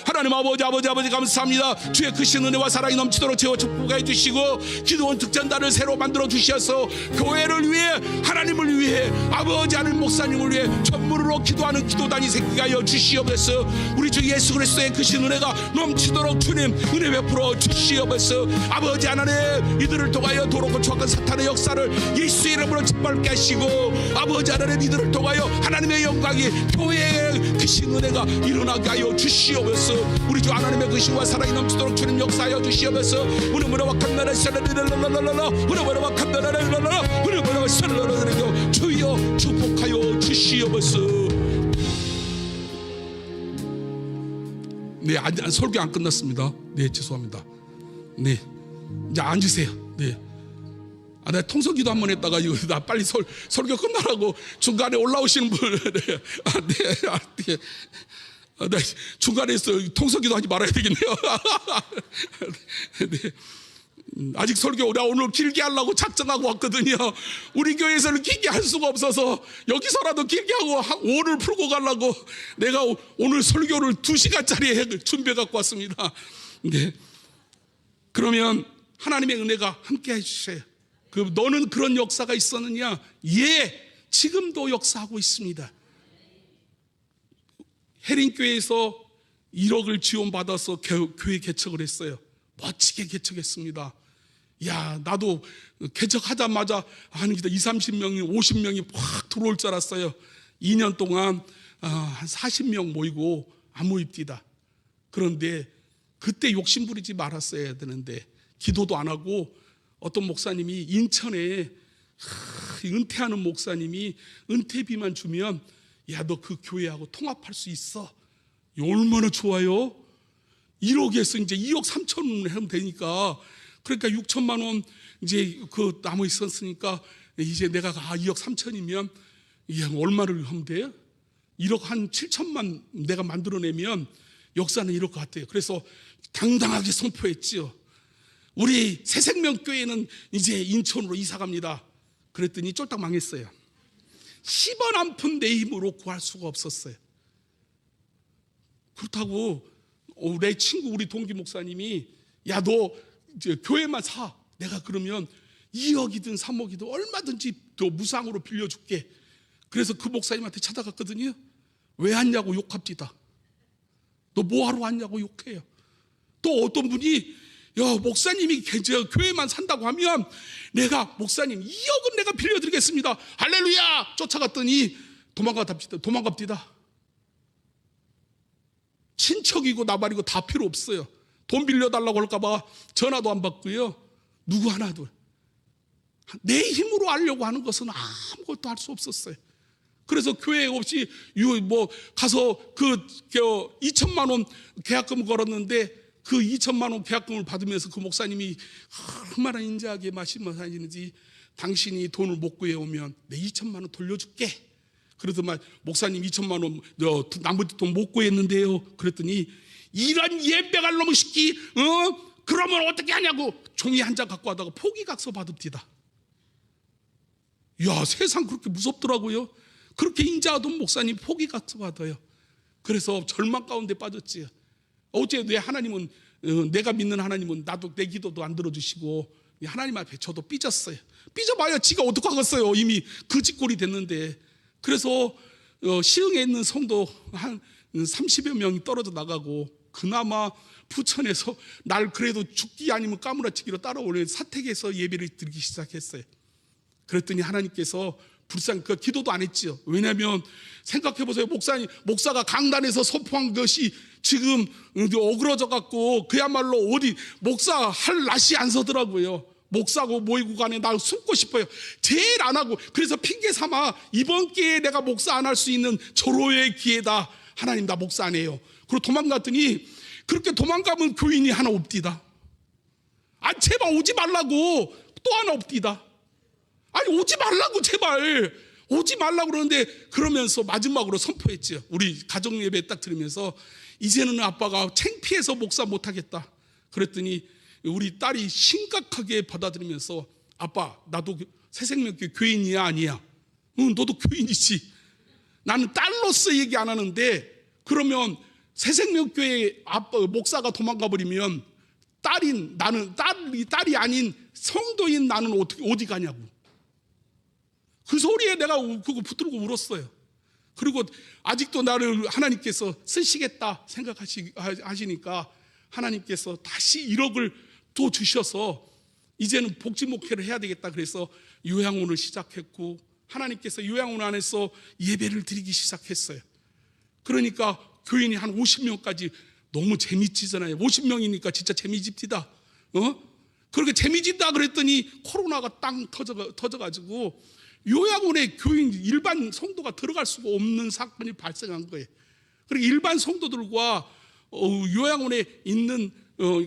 Speaker 1: 하나님 아버지 감사합니다. 주의 크신 은혜와 사랑이 넘치도록 채워 축복해 주시고, 기도원 득전단을 새로 만들어 주셔서 교회를 위해, 하나님을 위해, 아버지 하나님 목사님을 위해 전문으로 기도하는 기도단이 생기게 하여 주시옵소서. 우리 주 예수 그리스도의 크신 은혜가 넘치도록 주님 은혜 베풀어 주시옵소서. 아버지 하나님, 이들을 통하여 도로고 추악한 사탄의 역사를 예수의 이름으로 짓밟게 하시고, 아버지 하나님, 이들을 통하여 하나님의 영광이, 교회의 크신 은혜가 일어나게 하여 주시옵소서. 우리 주 하나님의 크신과 사랑이 넘치도록 주님 역사하여 주시옵소서. 우리무라와 칸나라 살라라라라라라 우리무라와 칸나라라라라 우리무라와 살라라라라 주여 축복하여 주시옵소서. 네, 설교 안 끝났습니다. 네, 죄송합니다. 네, 이제 앉으세요. 네. 내가 통성기도 한번 했다가 이거 나 빨리 설교 끝나라고 중간에 올라오시는 분, 네, 네, 중간에서 통성기도 하지 말아야 되겠네요. 네. 아직 설교 나 오늘 길게 하려고 작정하고 왔거든요. 우리 교회에서는 길게 할 수가 없어서 여기서라도 길게 하고 오를 풀고 가려고 내가 오늘 설교를 2시간짜리 준비해 갖고 왔습니다. 네. 그러면 하나님의 은혜가 함께 해주세요. 너는 그런 역사가 있었느냐? 예, 지금도 역사하고 있습니다. 해린교회에서 1억을 지원받아서 교회 개척을 했어요. 멋지게 개척했습니다. 야, 나도 개척하자마자 한 20-30명이 50명이 확 들어올 줄 알았어요. 2년 동안 한 40명 모이고 안 모입디다. 그런데 그때 욕심 부리지 말았어야 되는데, 기도도 안 하고, 어떤 목사님이 인천에 은퇴하는 목사님이 은퇴비만 주면, 야, 너 그 교회하고 통합할 수 있어. 얼마나 좋아요. 1억에서 이제 2억 3천 하면 되니까, 그러니까 6천만 원 이제 그 남아 있었으니까, 이제 내가 2억 3천이면 얼마를 하면 돼요? 1억 한 7천만 내가 만들어내면 역사는 이럴 것 같아요. 그래서 당당하게 선포했지요. 우리 새생명교회는 이제 인천으로 이사 갑니다. 그랬더니 쫄딱 망했어요. 10원 한 푼 내 힘으로 구할 수가 없었어요. 그렇다고 내 친구, 우리 동기 목사님이, 야, 너 이제 교회만 사. 내가 그러면 2억이든 3억이든 얼마든지 또 무상으로 빌려줄게. 그래서 그 목사님한테 찾아갔거든요. 왜 왔냐고 욕합디다. 너 뭐하러 왔냐고 욕해요. 또 어떤 분이, 야, 목사님이 교회만 산다고 하면 내가, 목사님 2억은 내가 빌려드리겠습니다. 할렐루야! 쫓아갔더니 도망갑디다. 친척이고 나발이고 다 필요 없어요. 돈 빌려달라고 할까봐 전화도 안 받고요. 누구 하나도. 내 힘으로 하려고 하는 것은 아무것도 할 수 없었어요. 그래서 교회 없이 가서 2천만 원 계약금 걸었는데, 그 2천만 원 계약금을 받으면서 그 목사님이 얼마나 인자하게 말씀하시는지, 당신이 돈을 못 구해오면 내 2천만 원 돌려줄게. 그러더만 목사님 2천만 원 나머지 돈 못 구했는데요. 그랬더니, 이런 예배갈 놈의 새끼, 그러면 어떻게 하냐고 종이 한 장 갖고 와다가 포기각서 받읍디다. 야, 세상 그렇게 무섭더라고요. 그렇게 인자하던 목사님 포기각서 받아요. 그래서 절망 가운데 빠졌지. 어째 내 하나님은, 내가 믿는 하나님은 나도 내 기도도 안 들어주시고, 하나님 앞에 저도 삐졌어요. 삐져봐야 지가 어떡하겠어요. 이미 그 짓꼴이 됐는데. 그래서 시흥에 있는 성도 한 30여 명이 떨어져 나가고, 그나마 부천에서 날 그래도 죽기 아니면 까무라치기로 따라오는 사택에서 예배를 드리기 시작했어요. 그랬더니 하나님께서 기도도 안 했죠. 왜냐하면 생각해보세요. 목사가 강단에서 선포한 것이 지금 어그러져 갖고 그야말로 어디 목사 할 낯이 안 서더라고요. 목사고 모이고 간에 나 숨고 싶어요. 제일 안 하고, 그래서 핑계 삼아 이번 기회에 내가 목사 안 할 수 있는 절호의 기회다. 하나님, 나 목사 안 해요. 그리고 도망갔더니, 그렇게 도망가면 교인이 하나 없디다. 제발 오지 말라고. 또 하나 없디다. 오지 말라고, 제발 오지 말라고 그러는데, 그러면서 마지막으로 선포했죠. 우리 가정 예배 딱 들으면서, 이제는 아빠가 창피해서 목사 못하겠다. 그랬더니 우리 딸이 심각하게 받아들이면서, 아빠, 나도 새생명교회 교인이야 아니야? 응, 너도 교인이지. 나는 딸로서 얘기 안 하는데, 그러면 새생명교회 아빠 목사가 도망가 버리면 딸이 아닌 성도인 나는 어디 가냐고. 그 소리에 내가 그거 붙들고 울었어요. 그리고 아직도 나를 하나님께서 쓰시겠다 생각하시니까 하나님께서 다시 1억을 또 주셔서 이제는 복지 목회를 해야 되겠다. 그래서 요양원을 시작했고, 하나님께서 요양원 안에서 예배를 드리기 시작했어요. 그러니까 교인이 한 50명까지. 너무 재미지잖아요. 50명이니까 진짜 재미집디다. 그렇게 재미진다 그랬더니 코로나가 땅 터져가지고 요양원에 교인 일반 성도가 들어갈 수가 없는 사건이 발생한 거예요. 그리고 일반 성도들과 요양원에 있는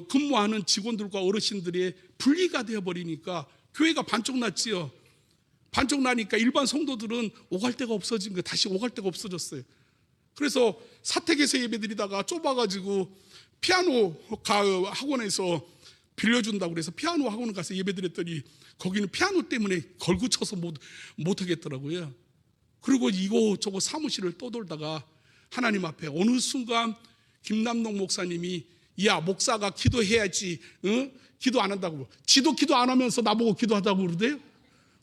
Speaker 1: 근무하는 직원들과 어르신들의 분리가 되어버리니까 교회가 반쪽 났지요. 반쪽 나니까 일반 성도들은 오갈 데가 없어진 거예요. 다시 오갈 데가 없어졌어요. 그래서 사택에서 예배드리다가 좁아가지고 피아노 학원에서 빌려준다고 그래서 피아노 학원을 가서 예배드렸더니 거기는 피아노 때문에 걸구쳐서 못 하겠더라고요. 그리고 이곳저곳 사무실을 떠돌다가 하나님 앞에 어느 순간 김남동 목사님이, 야, 목사가 기도해야지, 기도 안 한다고. 지도 기도 안 하면서 나보고 기도하자고 그러대요.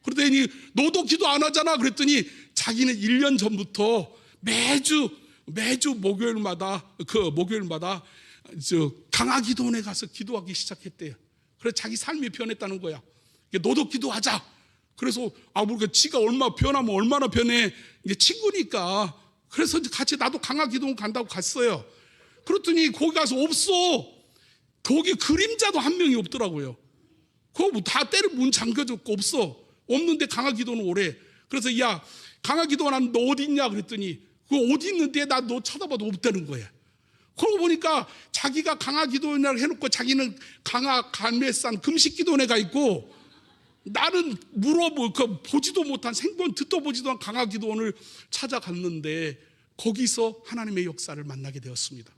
Speaker 1: 그러더니 너도 기도 안 하잖아. 그랬더니 자기는 1년 전부터 매주 목요일마다 강화기도원에 가서 기도하기 시작했대요. 그래서 자기 삶이 변했다는 거야. 너도 기도하자. 그래서 모르겠 지가 변하면 얼마나 변해. 이제 친구니까. 그래서 같이 나도 강화기도원 간다고 갔어요. 그랬더니 거기 가서 없어. 거기 그림자도 한 명이 없더라고요. 그거 다 때를 문 잠겨졌고 없어. 없는데 강화기도원 오래. 그래서 야, 강화기도원 너 어디 있냐 그랬더니 그거 어디 있는데 나 너 쳐다봐도 없다는 거야. 그러고 보니까 자기가 강화기도원을 해놓고 자기는 강화감매산 금식기도원에 가 있고, 나는 보지도 못한 생본 듣도 보지도 않은 강화기도원을 찾아갔는데 거기서 하나님의 역사를 만나게 되었습니다.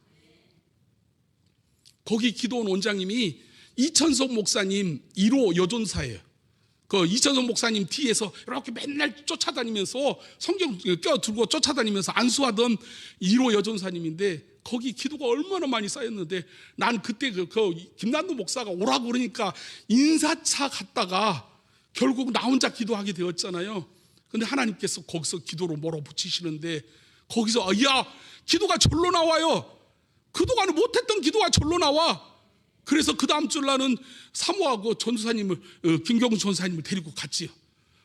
Speaker 1: 거기 기도원 원장님이 이천석 목사님 1호 여전사예요. 그 이천석 목사님 뒤에서 이렇게 맨날 쫓아다니면서 성경 껴들고 쫓아다니면서 안수하던 1호 여전사님인데, 거기 기도가 얼마나 많이 쌓였는데, 난 그때 그 김남도 목사가 오라고 그러니까 인사차 갔다가 결국 나 혼자 기도하게 되었잖아요. 근데 하나님께서 거기서 기도로 몰아붙이시는데, 거기서 야, 기도가 절로 나와요. 그동안 못했던 기도가 절로 나와. 그래서 그 다음 줄 나는 사모하고 전도사님을, 김경수 전도사님을 데리고 갔지요.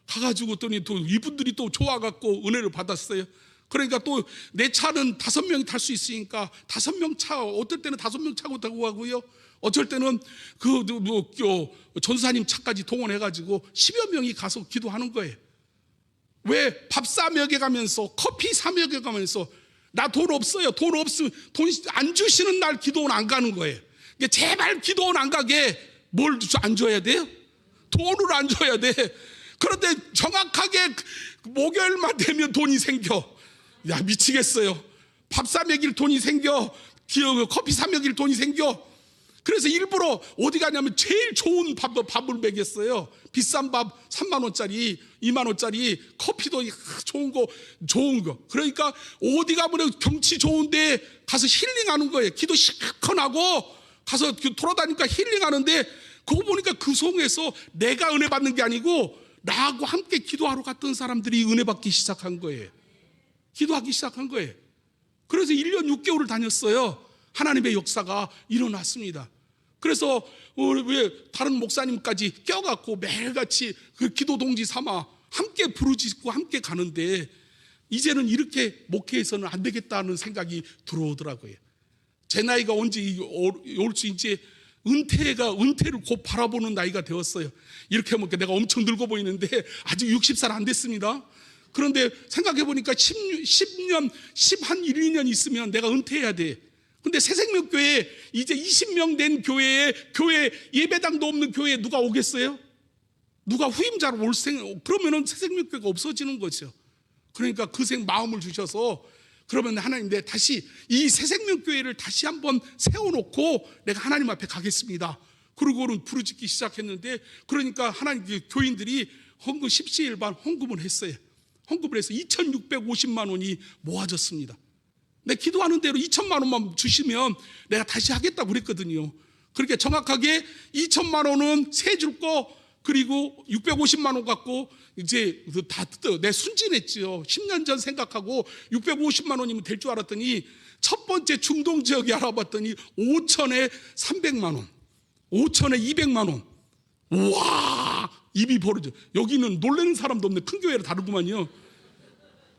Speaker 1: 가가지고 또 이분들이 또 좋아갖고 은혜를 받았어요. 그러니까 또 내 차는 5명이 탈 수 있으니까 5명 차, 어떨 때는 5명 차고 타고 가고요. 어쩔 때는 전도사님 차까지 동원해가지고 10여 명이 가서 기도하는 거예요. 왜? 밥 사 먹여 가면서, 커피 사 먹여 가면서, 나 돈 없어요. 돈 안 주시는 날 기도원 안 가는 거예요. 제발 기도원 안 가게 뭘 안 줘야 돼요? 돈을 안 줘야 돼. 그런데 정확하게 목요일만 되면 돈이 생겨. 야, 미치겠어요. 밥 사 먹일 돈이 생겨. 커피 사 먹일 돈이 생겨. 그래서 일부러 어디 가냐면 제일 좋은 밥을 먹였어요. 비싼 밥 3만 원짜리, 2만 원짜리, 커피도 좋은 거. 그러니까 어디 가면 경치 좋은데 가서 힐링하는 거예요. 기도 실컷 하고 가서 돌아다니까 힐링하는데, 그거 보니까 그 성에서 내가 은혜 받는 게 아니고 나하고 함께 기도하러 갔던 사람들이 은혜 받기 시작한 거예요. 기도하기 시작한 거예요. 그래서 1년 6개월을 다녔어요. 하나님의 역사가 일어났습니다. 그래서 왜 다른 목사님까지 껴갖고 매일같이 그 기도 동지 삼아 함께 부르짖고 함께 가는데, 이제는 이렇게 목회해서는 안 되겠다는 생각이 들어오더라고요. 제 나이가 언제 올지 이제 은퇴를 곧 바라보는 나이가 되었어요. 이렇게 하면 내가 엄청 늙어 보이는데 아직 60살 안 됐습니다. 그런데 생각해 보니까 10년, 1, 2년 있으면 내가 은퇴해야 돼. 근데 새생명교회 이제 20명 된 교회 예배당도 없는 교회에 누가 오겠어요? 누가 후임자로 그러면은 새생명교회가 없어지는 거죠. 그러니까 그 마음을 주셔서, 그러면 하나님, 내 다시 이 새생명교회를 다시 한번 세워놓고 내가 하나님 앞에 가겠습니다. 그러고는 부르짖기 시작했는데, 그러니까 하나님 교인들이 헌금 십시일반 헌금을 했어요. 헌금을 해서 2,650만 원이 모아졌습니다. 내 기도하는 대로 2천만 원만 주시면 내가 다시 하겠다고 그랬거든요. 그렇게 정확하게 2천만 원은 세 줄 거, 그리고 650만 원 갖고 이제 다 내 순진했죠. 10년 전 생각하고 650만 원이면 될 줄 알았더니, 첫 번째 중동 지역에 알아봤더니 5천에 300만 원, 5천에 200만 원. 우와, 입이 벌어져. 여기는 놀라는 사람도 없네. 큰 교회라 다르구만요.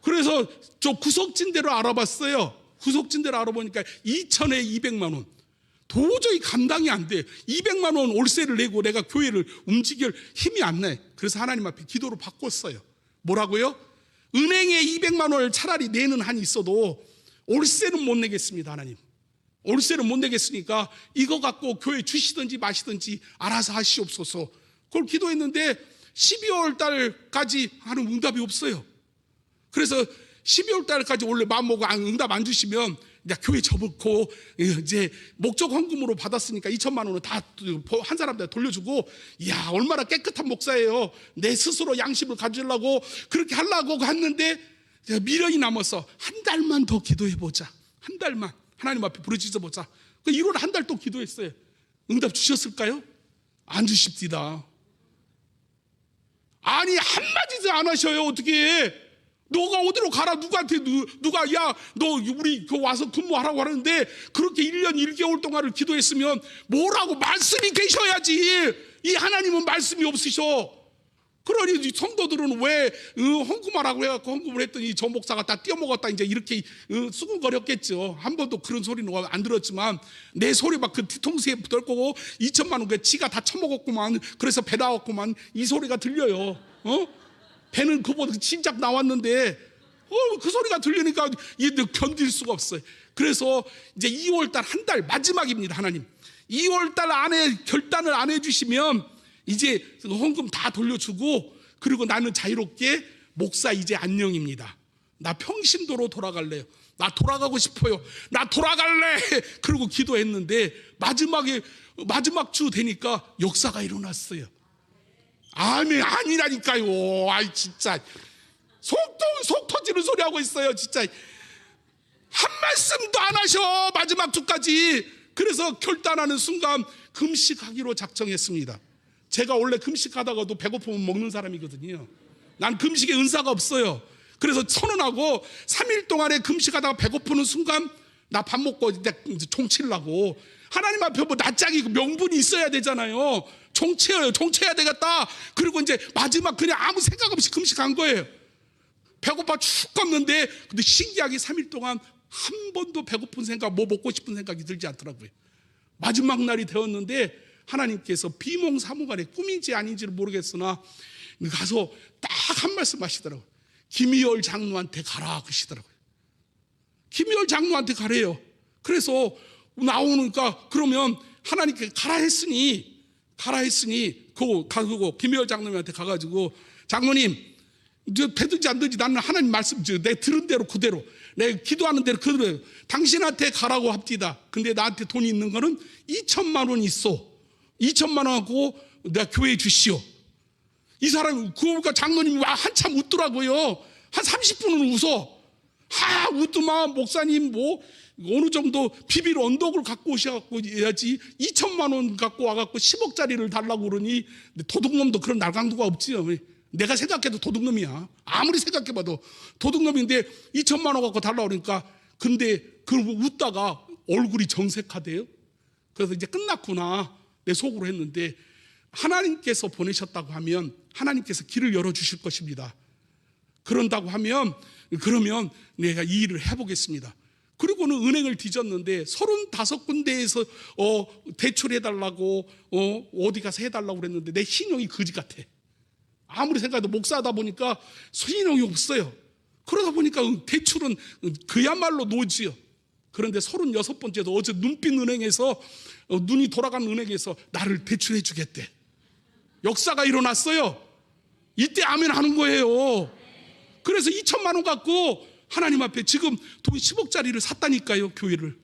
Speaker 1: 그래서 저 구석진대로 알아봤어요. 구석진대로 알아보니까 2천에 200만 원. 도저히 감당이 안 돼. 200만 원 월세를 내고 내가 교회를 움직일 힘이 안 나. 그래서 하나님 앞에 기도로 바꿨어요. 뭐라고요? 은행에 200만 원을 차라리 내는 한이 있어도 월세는 못 내겠습니다. 하나님, 월세는 못 내겠으니까 이거 갖고 교회 주시든지 마시든지 알아서 하시옵소서. 그걸 기도했는데 12월 달까지 하는 응답이 없어요. 그래서 12월 달까지 원래 마음먹고 응답 안 주시면 이제 교회 접었고, 이제 목적 헌금으로 받았으니까 2천만 원을 다 한 사람한테 돌려주고, 이야, 얼마나 깨끗한 목사예요. 내 스스로 양심을 가지려고 그렇게 하려고 했는데, 미련이 남아서 한 달만 더 기도해보자. 한 달만 하나님 앞에 부르짖어보자. 1월 한 달 또 기도했어요. 응답 주셨을까요? 안 주십니다. 아니, 한마디도 안 하셔요. 어떻게? 너가 어디로 가라, 누구한테 누가 야 너 우리 와서 근무하라고 하는데, 그렇게 1년 1개월 동안을 기도했으면 뭐라고, 말씀이 계셔야지. 이 하나님은 말씀이 없으셔. 그러니 성도들은 왜 헌금하라고 해갖고 헌금을 했더니 저 목사가 다 띄어먹었다, 이제 이렇게 수근거렸겠죠. 한 번도 그런 소리는 안 들었지만, 내 소리 막 그 뒤통수에 붙을 거고 2천만 원 그 지가 다 처먹었구만, 그래서 배 나왔구만, 이 소리가 들려요. 배는 그보다 진작 나왔는데 그 소리가 들리니까 얘들 견딜 수가 없어요. 그래서 이제 2월달 한 달 마지막입니다. 하나님, 2월달 안에 결단을 안 해주시면 이제 헌금 다 돌려주고, 그리고 나는 자유롭게 목사 이제 안녕입니다. 나 평신도로 돌아갈래요. 나 돌아가고 싶어요. 나 돌아갈래. 그리고 기도했는데 마지막 주 되니까 역사가 일어났어요. 아멘. 아니라니까요. 아이, 진짜 속 터지는 소리 하고 있어요. 진짜 한 말씀도 안 하셔, 마지막 주까지. 그래서 결단하는 순간 금식하기로 작정했습니다. 제가 원래 금식하다가도 배고프면 먹는 사람이거든요. 난 금식에 은사가 없어요. 그래서 선언하고 3일 동안에 금식하다가 배고프는 순간 나 밥 먹고 이제 종치려고, 하나님 앞에 뭐 낯짝이 명분이 있어야 되잖아요. 종치해야 되겠다. 그리고 이제 마지막 그냥 아무 생각 없이 금식한 거예요. 배고파 죽겠는데, 근데 신기하게 3일 동안 한 번도 배고픈 생각, 뭐 먹고 싶은 생각이 들지 않더라고요. 마지막 날이 되었는데 하나님께서 비몽사몽간에 꿈인지 아닌지를 모르겠으나 가서 딱 한 말씀 하시더라고요. 김희열 장로한테 가라 그러시더라고요. 김희열 장로한테 가래요. 그래서 나오니까, 그러면 하나님께 가라 했으니 가고 김희열 장로님한테 가가지고, 장로님, 되든지 안 되든지 나는 하나님 말씀, 내 들은 대로 그대로, 내 기도하는 대로 그대로 당신한테 가라고 합디다. 근데 나한테 돈이 있는 거는 2천만 원 있어. 2천만 원하고 내가 교회에 주시오. 이 사람이, 그러니까 장로님이 한참 웃더라고요. 한 30분은 웃어. 웃더만, 목사님 뭐 어느 정도 비빌 언덕을 갖고 오셔갖고 해야지 2천만 원 갖고 와갖고 10억짜리를 달라고 그러니, 도둑놈도 그런 날강도가 없지요. 내가 생각해도 도둑놈이야. 아무리 생각해봐도 도둑놈인데 2천만 원 갖고 달라고 그러니까, 근데 그걸 웃다가 얼굴이 정색하대요. 그래서 이제 끝났구나 내 속으로 했는데, 하나님께서 보내셨다고 하면 하나님께서 길을 열어주실 것입니다. 그런다고 하면 그러면 내가 이 일을 해보겠습니다. 그리고는 은행을 뒤졌는데 35군데에서 대출해달라고 어디 가서 해달라고 그랬는데 내 신용이 거지 같아. 아무리 생각해도 목사하다 보니까 신용이 없어요. 그러다 보니까 대출은 그야말로 노지요. 그런데 36번째도 어제 눈빛 은행에서 눈이 돌아가는 은행에서 나를 대출해 주겠대. 역사가 일어났어요. 이때 아멘 하는 거예요. 그래서 2천만 원 갖고 하나님 앞에 지금 돈 10억짜리를 샀다니까요, 교회를.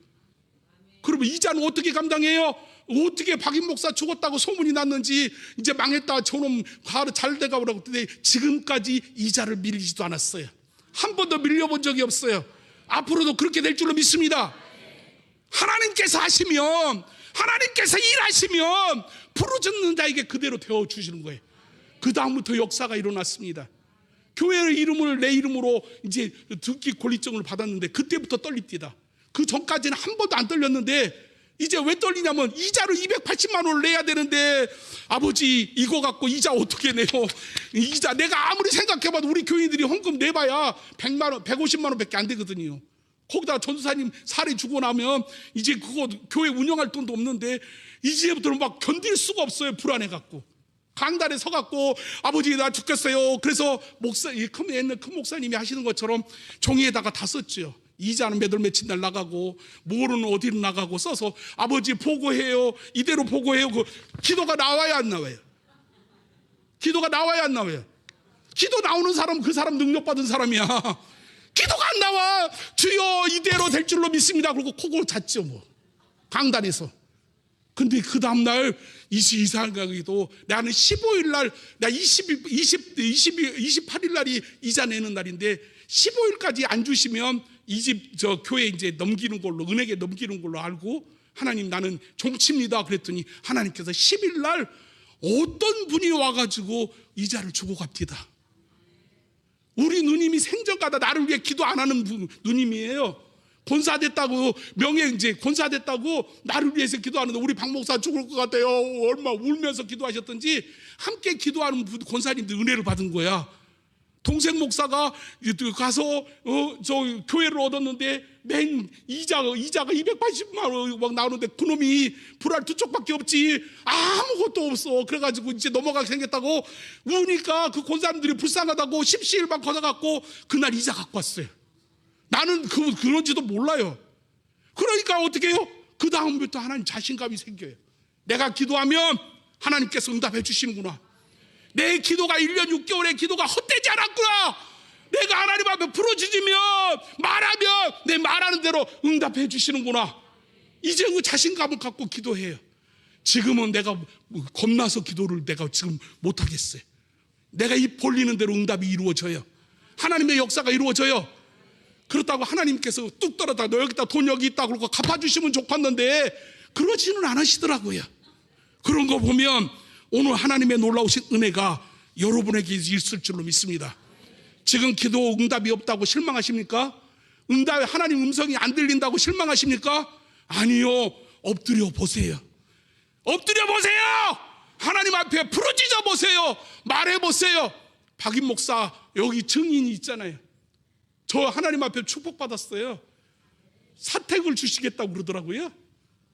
Speaker 1: 그러면 이자는 어떻게 감당해요? 어떻게 박인 목사 죽었다고 소문이 났는지 이제 망했다, 저놈 잘 돼가고 그러는데 지금까지 이자를 밀리지도 않았어요. 한 번도 밀려본 적이 없어요. 앞으로도 그렇게 될 줄로 믿습니다. 하나님께서 하시면, 하나님께서 일하시면 부르짖는 자에게 그대로 되어주시는 거예요. 그 다음부터 역사가 일어났습니다. 교회의 이름을 내 이름으로 이제 듣기 권리증을 받았는데 그때부터 떨립니다. 그 전까지는 한 번도 안 떨렸는데 이제 왜 떨리냐면 이자를 280만 원을 내야 되는데, 아버지 이거 갖고 이자 어떻게 내요? 이자 내가 아무리 생각해봐도 우리 교인들이 헌금 내봐야 100만 원, 150만 원밖에 안 되거든요. 거기다 전도사님 살이 주고 나면 이제 그거 교회 운영할 돈도 없는데 이제부터는 막 견딜 수가 없어요. 불안해갖고 강단에 서갖고 아버지 나 죽겠어요. 그래서 옛날 큰 목사님이 하시는 것처럼 종이에다가 다 썼죠. 이자는 몇 월 며칠 날 나가고 뭐는 어디로 나가고 써서 아버지 보고해요. 이대로 보고해요. 그 기도가 나와야 안 나와요? 기도가 나와야 안 나와요? 기도 나오는 사람 그 사람 능력받은 사람이야. 기도가 안 나와. 주여 이대로 될 줄로 믿습니다. 그리고 코골 잤죠 뭐 강단에서. 근데 그 다음날 22살가기도 나는 15일 날, 나 28일 날이 이자 내는 날인데 15일까지 안 주시면 이 집 저 교회 이제 넘기는 걸로, 은행에 넘기는 걸로 알고, 하나님 나는 종칩니다 그랬더니 하나님께서 10일 날 어떤 분이 와가지고 이자를 주고 갑니다. 우리 누님이 생전가다 나를 위해 기도 안 하는 누님이에요. 권사됐다고, 명예 이제 권사됐다고 나를 위해서 기도하는데 우리 박 목사 죽을 것 같아요. 얼마 울면서 기도하셨던지 함께 기도하는 권사님들 은혜를 받은 거야. 동생 목사가 가서 저 교회를 얻었는데 맨 이자가 280만 원 막 나오는데 그놈이 불알 두 쪽밖에 없지 아무것도 없어. 그래가지고 이제 넘어가게 생겼다고 우니까 그 권사님들이 불쌍하다고 십시일반 걷어갖고 그날 이자 갖고 왔어요. 나는 그런지도 몰라요. 그러니까 어떻게 해요? 그 다음부터 하나님 자신감이 생겨요. 내가 기도하면 하나님께서 응답해 주시는구나. 내 기도가 1년 6개월의 기도가 헛되지 않았구나. 내가 하나님 앞에 부르짖으면, 말하면 내 말하는 대로 응답해 주시는구나. 이제 그 자신감을 갖고 기도해요. 지금은 내가 겁나서 기도를 내가 지금 못하겠어요. 내가 입 벌리는 대로 응답이 이루어져요. 하나님의 역사가 이루어져요. 그렇다고 하나님께서 뚝 떨어다 너 여기다 돈 여기 있다 그러고 갚아주시면 좋겠는데 그러지는 않으시더라고요. 그런 거 보면 오늘 하나님의 놀라우신 은혜가 여러분에게 있을 줄로 믿습니다. 지금 기도 응답이 없다고 실망하십니까? 응답에 하나님 음성이 안 들린다고 실망하십니까? 아니요. 엎드려 보세요. 엎드려 보세요. 하나님 앞에 부르짖어 보세요. 말해 보세요. 박인 목사 여기 증인이 있잖아요. 저 하나님 앞에 축복받았어요. 사택을 주시겠다고 그러더라고요.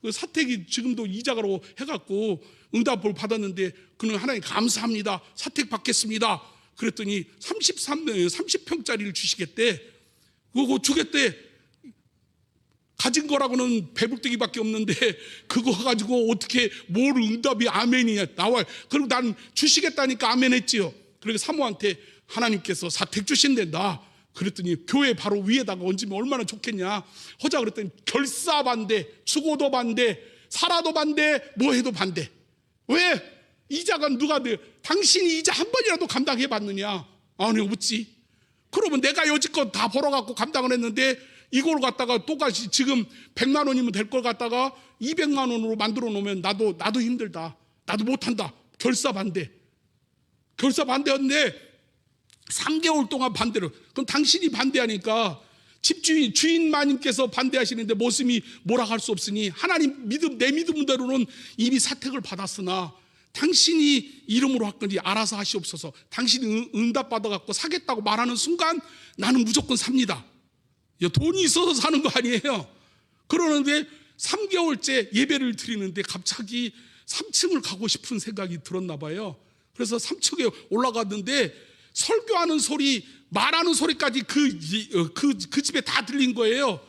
Speaker 1: 그 사택이 지금도 이자가로 해갖고 응답을 받았는데 그는 하나님 감사합니다. 사택 받겠습니다. 그랬더니 30평짜리를 주시겠대. 그거 주겠대. 가진 거라고는 배불뚝이밖에 없는데 그거 가지고 어떻게 뭘 응답이 아멘이 나와요. 그리고 난 주시겠다니까 아멘 했지요. 그리고 사모한테 하나님께서 사택 주신댄다. 그랬더니 교회 바로 위에다가 얹으면 얼마나 좋겠냐 하자 그랬더니 결사 반대, 죽어도 반대, 살아도 반대, 뭐 해도 반대. 왜? 이자가 누가 돼? 당신이 이자 한 번이라도 감당해 봤느냐? 아니 없지. 그러면 내가 여지껏 다 벌어갖고 감당을 했는데 이걸 갖다가 똑같이 지금 100만 원이면 될 걸 갖다가 200만 원으로 만들어 놓으면 나도 힘들다. 나도 못한다. 결사 반대. 결사 반대였는데 3개월 동안 반대로. 그럼 당신이 반대하니까 집주인 주인마님께서 반대하시는데 모습이 뭐라 할 수 없으니 하나님 믿음, 내 믿음대로는 이미 사택을 받았으나 당신이 이름으로 할 건지 알아서 하시옵소서. 당신이 응답받아 갖고 사겠다고 말하는 순간 나는 무조건 삽니다. 돈이 있어서 사는 거 아니에요. 그러는데 3개월째 예배를 드리는데 갑자기 3층을 가고 싶은 생각이 들었나 봐요. 그래서 3층에 올라갔는데 설교하는 소리, 말하는 소리까지 그 집에 다 들린 거예요.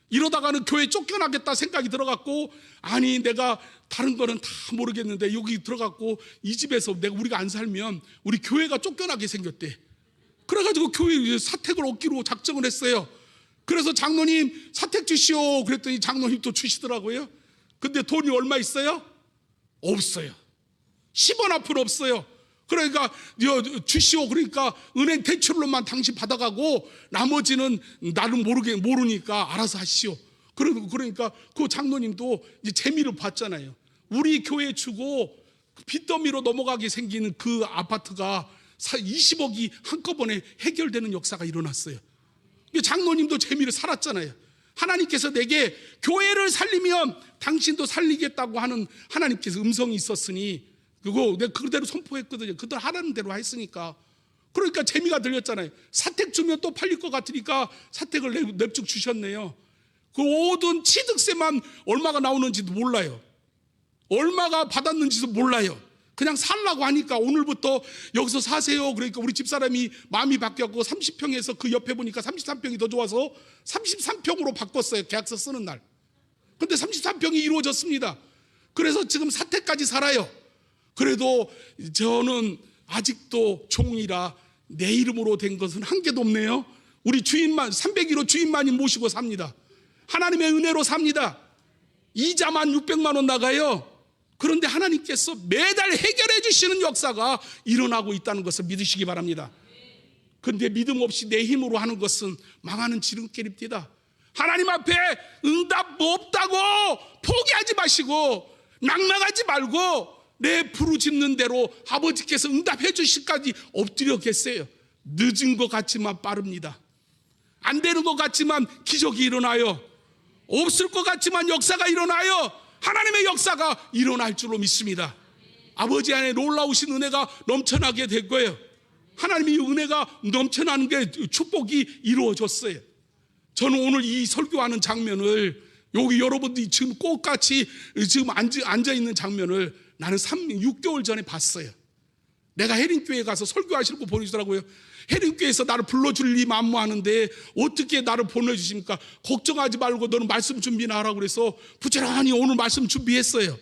Speaker 1: 이러다가는 교회 쫓겨나겠다 생각이 들어갔고, 아니 내가 다른 거는 다 모르겠는데 여기 들어갔고 이 집에서 우리가 안 살면 우리 교회가 쫓겨나게 생겼대. 그래가지고 교회 사택을 얻기로 작정을 했어요. 그래서 장로님 사택 주시오 그랬더니 장로님 또 주시더라고요. 근데 돈이 얼마 있어요? 없어요. 10원 앞은 없어요. 그러니까 주시오 그러니까 은행 대출로만 당신 받아가고 나머지는 나는 모르니까 알아서 하시오. 그러니까 그 장로님도 이제 재미를 봤잖아요. 우리 교회 주고 빚더미로 넘어가게 생기는 그 아파트가 20억이 한꺼번에 해결되는 역사가 일어났어요. 장로님도 재미를 살았잖아요. 하나님께서 내게 교회를 살리면 당신도 살리겠다고 하는 하나님께서 음성이 있었으니 그거 내가 그대로 선포했거든요. 그들 하라는 대로 했으니까. 그러니까 재미가 들렸잖아요. 사택 주면 또 팔릴 것 같으니까 사택을 냅죽 주셨네요. 그 모든 취득세만 얼마가 나오는지도 몰라요. 얼마가 받았는지도 몰라요. 그냥 살라고 하니까 오늘부터 여기서 사세요. 그러니까 우리 집사람이 마음이 바뀌었고 30평에서 그 옆에 보니까 33평이 더 좋아서 33평으로 바꿨어요. 계약서 쓰는 날. 근데 33평이 이루어졌습니다. 그래서 지금 사택까지 살아요. 그래도 저는 아직도 종이라 내 이름으로 된 것은 한 개도 없네요. 우리 주인만 301호 주인만이 모시고 삽니다. 하나님의 은혜로 삽니다. 이자만 600만 원 나가요. 그런데 하나님께서 매달 해결해 주시는 역사가 일어나고 있다는 것을 믿으시기 바랍니다. 그런데 믿음 없이 내 힘으로 하는 것은 망하는 지름길입니다. 하나님 앞에 응답 없다고 포기하지 마시고 낙망하지 말고 내 부르짖는 대로 아버지께서 응답해 주실까지 엎드려 계세요. 늦은 것 같지만 빠릅니다. 안 되는 것 같지만 기적이 일어나요. 없을 것 같지만 역사가 일어나요. 하나님의 역사가 일어날 줄로 믿습니다. 아버지 안에 놀라우신 은혜가 넘쳐나게 될 거예요. 하나님의 은혜가 넘쳐나는 게 축복이 이루어졌어요. 저는 오늘 이 설교하는 장면을 여기 여러분들이 지금 꽃같이 지금 앉아있는 장면을 나는 6개월 전에 봤어요. 내가 해림교회 가서 설교하시는 거 보내주더라고요. 해림교회에서 나를 불러줄 리 만무하는데 어떻게 나를 보내주십니까? 걱정하지 말고 너는 말씀 준비나 하라고 그래서 부지런히 오늘 말씀 준비했어요.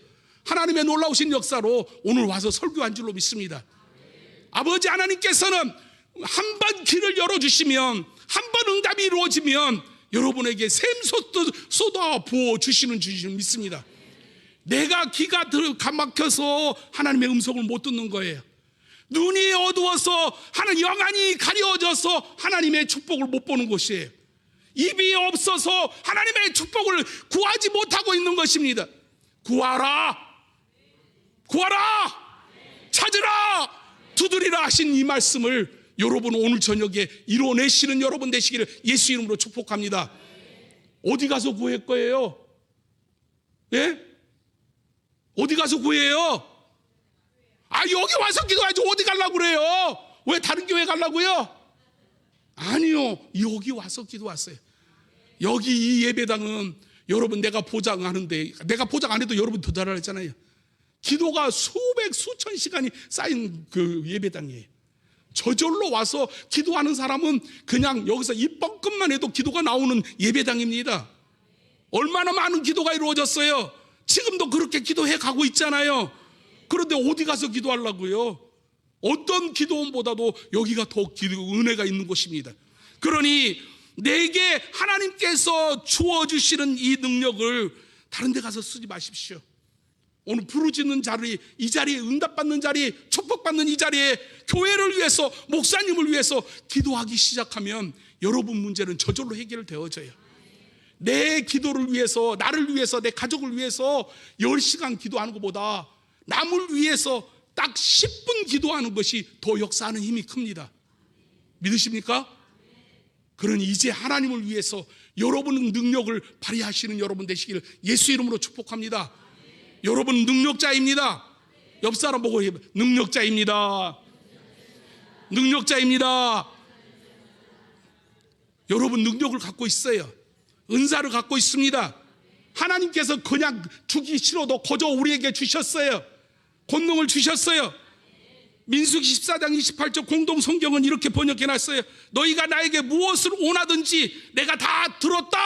Speaker 1: 하나님의 놀라우신 역사로 오늘 와서 설교한 줄로 믿습니다. 아버지 하나님께서는 한 번 길을 열어주시면 한 번 응답이 이루어지면 여러분에게 샘솟도 쏟아 부어 주시는 줄 믿습니다. 내가 귀가 막혀서 하나님의 음성을 못 듣는 거예요. 눈이 어두워서 하나님 영안이 가려져서 하나님의 축복을 못 보는 것이에요. 입이 없어서 하나님의 축복을 구하지 못하고 있는 것입니다. 구하라, 구하라, 찾으라, 두드리라 하신 이 말씀을 여러분 오늘 저녁에 이뤄내시는 여러분 되시기를 예수 이름으로 축복합니다. 어디 가서 구할 거예요? 예? 어디 가서 구해요? 여기 와서 기도하지 어디 가려고 그래요? 왜 다른 교회 가려고요? 아니요, 여기 와서 기도하세요. 여기 이 예배당은 여러분 내가 보장하는데, 내가 보장 안 해도 여러분 더 잘 알잖아요. 기도가 수천 시간이 쌓인 그 예배당이에요. 저절로 와서 기도하는 사람은 그냥 여기서 입 뻥끗만 해도 기도가 나오는 예배당입니다. 얼마나 많은 기도가 이루어졌어요. 지금도 그렇게 기도해 가고 있잖아요. 그런데 어디 가서 기도하려고요? 어떤 기도원보다도 여기가 더 은혜가 있는 곳입니다. 그러니 내게 하나님께서 주어주시는 이 능력을 다른 데 가서 쓰지 마십시오. 오늘 부르짖는 자리, 이 자리에 응답받는 자리, 축복받는 이 자리에 교회를 위해서, 목사님을 위해서 기도하기 시작하면 여러분 문제는 저절로 해결되어져요. 내 기도를 위해서, 나를 위해서, 내 가족을 위해서 10시간 기도하는 것보다 남을 위해서 딱 10분 기도하는 것이 더 역사하는 힘이 큽니다. 믿으십니까? 그러니 이제 하나님을 위해서 여러분의 능력을 발휘하시는 여러분 되시기를 예수 이름으로 축복합니다. 여러분 능력자입니다. 옆 사람 보고 능력자입니다. 능력자입니다. 여러분 능력을 갖고 있어요. 은사를 갖고 있습니다. 하나님께서 그냥 주기 싫어도 거저 우리에게 주셨어요. 권능을 주셨어요. 민수기 14장 28절 공동 성경은 이렇게 번역해 놨어요. 너희가 나에게 무엇을 원하든지 내가 다 들었다.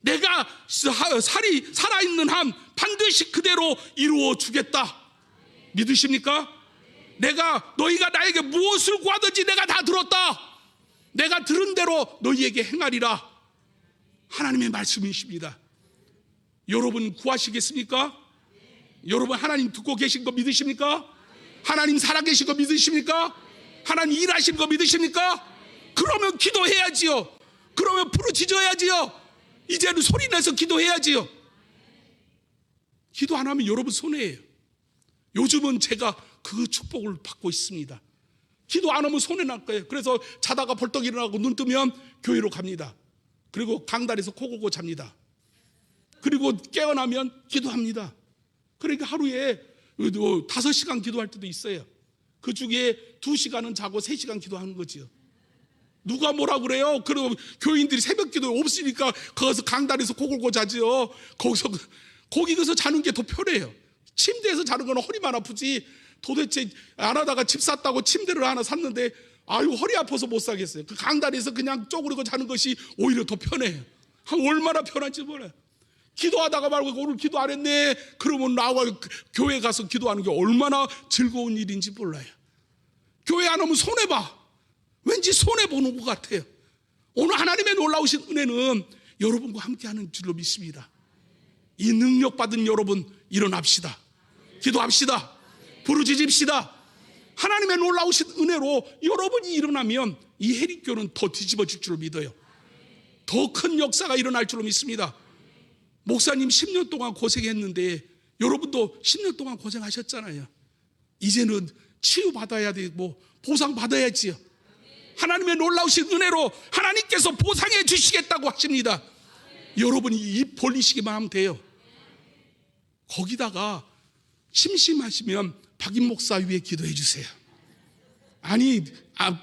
Speaker 1: 내가 살아있는 한 반드시 그대로 이루어 주겠다. 믿으십니까? 너희가 나에게 무엇을 구하든지 내가 다 들었다. 내가 들은 대로 너희에게 행하리라. 하나님의 말씀이십니다. 여러분 구하시겠습니까? 여러분 하나님 듣고 계신 거 믿으십니까? 하나님 살아계신 거 믿으십니까? 하나님 일하신 거 믿으십니까? 그러면 기도해야지요. 그러면 부르짖어야지요. 이제는 소리내서 기도해야지요. 기도 안 하면 여러분 손해예요. 요즘은 제가 그 축복을 받고 있습니다. 기도 안 하면 손해 날 거예요. 그래서 자다가 벌떡 일어나고 눈 뜨면 교회로 갑니다. 그리고 강단에서 코 골고 잡니다. 그리고 깨어나면 기도합니다. 그러니까 하루에 5시간 기도할 때도 있어요. 그 중에 2시간은 자고 3시간 기도하는 거지요. 누가 뭐라 그래요? 그리고 교인들이 새벽 기도 없으니까 거기서 강단에서 코 골고 자지요. 거기서 자는 게 더 편해요. 침대에서 자는 건 허리만 아프지. 도대체 안 하다가 집 샀다고 침대를 하나 샀는데 아유 허리 아파서 못 사겠어요. 그 강단에서 그냥 쪼그리고 자는 것이 오히려 더 편해요. 얼마나 편한지 몰라요. 기도하다가 말고 오늘 기도 안 했네. 그러면 나와 교회 가서 기도하는 게 얼마나 즐거운 일인지 몰라요. 교회 안 오면 손해봐. 왠지 손해보는 것 같아요. 오늘 하나님의 놀라우신 은혜는 여러분과 함께하는 줄로 믿습니다. 이 능력받은 여러분 일어납시다. 기도합시다. 부르짖읍시다. 하나님의 놀라우신 은혜로 여러분이 일어나면 이 해리교는 더 뒤집어질 줄로 믿어요. 더 큰 역사가 일어날 줄로 믿습니다. 목사님 10년 동안 고생했는데 여러분도 10년 동안 고생하셨잖아요. 이제는 치유받아야 되고 보상받아야지요. 하나님의 놀라우신 은혜로 하나님께서 보상해 주시겠다고 하십니다. 여러분이 입 벌리시기만 하면 돼요. 거기다가 심심하시면 박임 목사 위에 기도해 주세요. 아니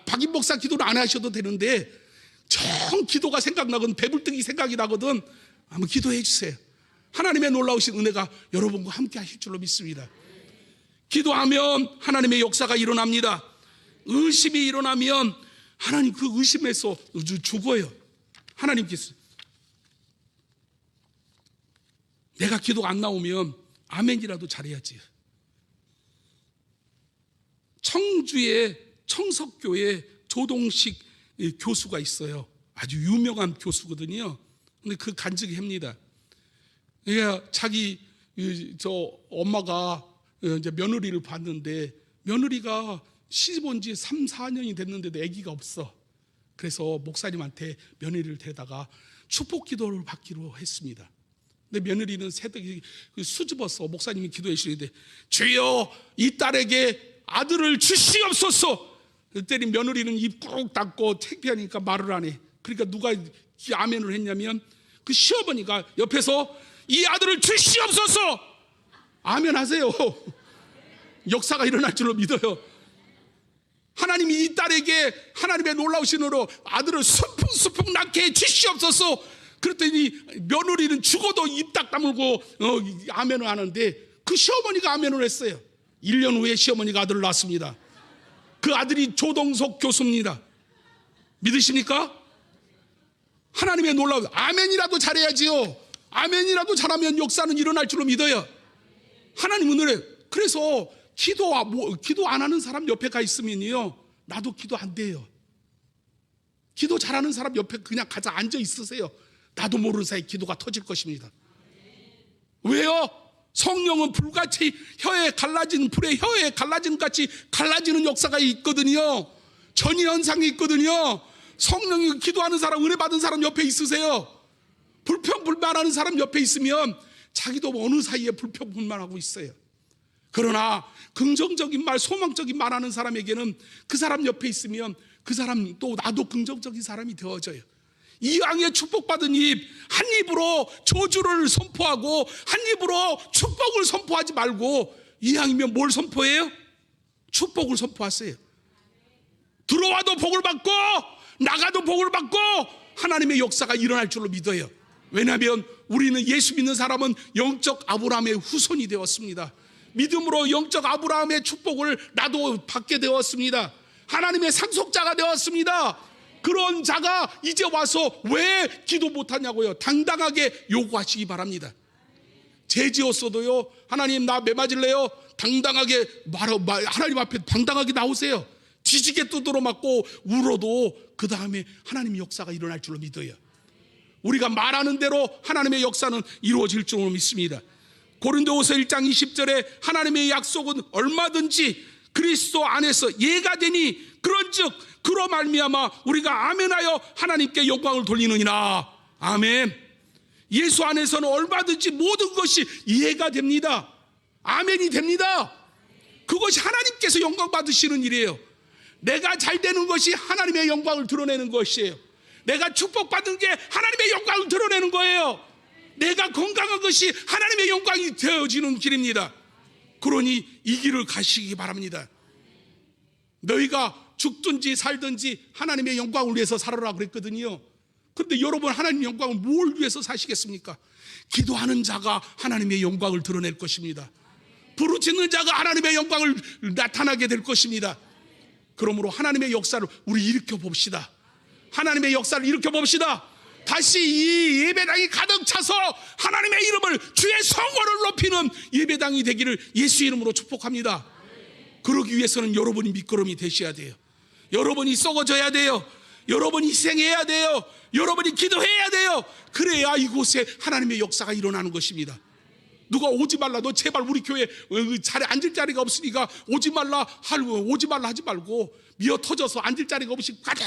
Speaker 1: 박임 목사 기도를 안 하셔도 되는데 정 기도가 생각나거든, 배불뚝이 생각이 나거든, 한번 기도해 주세요. 하나님의 놀라우신 은혜가 여러분과 함께 하실 줄로 믿습니다. 기도하면 하나님의 역사가 일어납니다. 의심이 일어나면 하나님 그 의심에서 죽어요. 하나님께서 내가 기도가 안 나오면 아멘이라도 잘해야지. 청주의 청석교회 조동식 교수가 있어요. 아주 유명한 교수거든요. 근데 그 간증이 합니다. 그러니까 자기 엄마가 이제 며느리를 봤는데 며느리가 시집 온 지 3, 4년이 됐는데도 아기가 없어. 그래서 목사님한테 며느리를 데려다가 축복 기도를 받기로 했습니다. 근데 며느리는 새벽에 수줍어서 목사님이 기도해 주시는데 주여 이 딸에게 아들을 주시옵소서. 그랬더니 며느리는 입 꾹 닫고 창피하니까 말을 안 해. 그러니까 누가 아멘을 했냐면 그 시어머니가 옆에서 이 아들을 주시옵소서 아멘 하세요. 역사가 일어날 줄로 믿어요. 하나님이 이 딸에게 하나님의 놀라우신 은혜로 아들을 수풍수풍 낳게 해 주시옵소서. 그랬더니 며느리는 죽어도 입 딱 다물고 아멘을 하는데 그 시어머니가 아멘을 했어요. 1년 후에 시어머니가 아들을 낳았습니다. 그 아들이 조동석 교수입니다. 믿으십니까? 하나님의 놀라운 아멘이라도 잘해야지요. 아멘이라도 잘하면 역사는 일어날 줄로 믿어요. 하나님은 은혜. 그래서 기도 안 하는 사람 옆에 가 있으면요 나도 기도 안 돼요. 기도 잘하는 사람 옆에 그냥 가자 앉아 있으세요. 나도 모르는 사이에 기도가 터질 것입니다. 왜요? 성령은 불같이 혀에 갈라지는 불에 혀에 갈라지는 같이 갈라지는 역사가 있거든요. 전이 현상이 있거든요. 성령이 기도하는 사람, 은혜 받은 사람 옆에 있으세요. 불평불만하는 사람 옆에 있으면 자기도 어느 사이에 불평불만하고 있어요. 그러나 긍정적인 말, 소망적인 말 하는 사람에게는 그 사람 옆에 있으면 그 사람 또 나도 긍정적인 사람이 되어져요. 이왕에 축복받은 입, 한 입으로 저주를 선포하고 한 입으로 축복을 선포하지 말고 이왕이면 뭘 선포해요? 축복을 선포하세요. 들어와도 복을 받고 나가도 복을 받고 하나님의 역사가 일어날 줄로 믿어요. 왜냐하면 우리는 예수 믿는 사람은 영적 아브라함의 후손이 되었습니다. 믿음으로 영적 아브라함의 축복을 나도 받게 되었습니다. 하나님의 상속자가 되었습니다. 그런 자가 이제 와서 왜 기도 못하냐고요? 당당하게 요구하시기 바랍니다. 죄 지었어도요, 하나님 나 매 맞을래요? 당당하게 하나님 앞에 당당하게 나오세요. 뒤지게 두드러 맞고 울어도 그 다음에 하나님의 역사가 일어날 줄로 믿어요. 우리가 말하는 대로 하나님의 역사는 이루어질 줄로 믿습니다. 고린도후서 1장 20절에 하나님의 약속은 얼마든지 그리스도 안에서 예가 되니 그런즉 그로 말미암아 우리가 아멘하여 하나님께 영광을 돌리느니라. 아멘. 예수 안에서는 얼마든지 모든 것이 이해가 됩니다. 아멘이 됩니다. 그것이 하나님께서 영광 받으시는 일이에요. 내가 잘 되는 것이 하나님의 영광을 드러내는 것이에요. 내가 축복받은 게 하나님의 영광을 드러내는 거예요. 내가 건강한 것이 하나님의 영광이 되어지는 길입니다. 그러니 이 길을 가시기 바랍니다. 너희가 죽든지 살든지 하나님의 영광을 위해서 살아라 그랬거든요. 그런데 여러분, 하나님의 영광을 뭘 위해서 사시겠습니까? 기도하는 자가 하나님의 영광을 드러낼 것입니다. 부르짖는 자가 하나님의 영광을 나타나게 될 것입니다. 그러므로 하나님의 역사를 우리 일으켜 봅시다. 하나님의 역사를 일으켜 봅시다. 다시 이 예배당이 가득 차서 하나님의 이름을, 주의 성호를 높이는 예배당이 되기를 예수 이름으로 축복합니다. 그러기 위해서는 여러분이 밑거름이 되셔야 돼요. 여러분이 썩어져야 돼요. 여러분이 희생해야 돼요. 여러분이 기도해야 돼요. 그래야 이곳에 하나님의 역사가 일어나는 것입니다. 누가 오지 말라, 너 제발 우리 교회 자리 앉을 자리가 없으니까 오지 말라 하지 말고 미어 터져서 앉을 자리가 없이 가득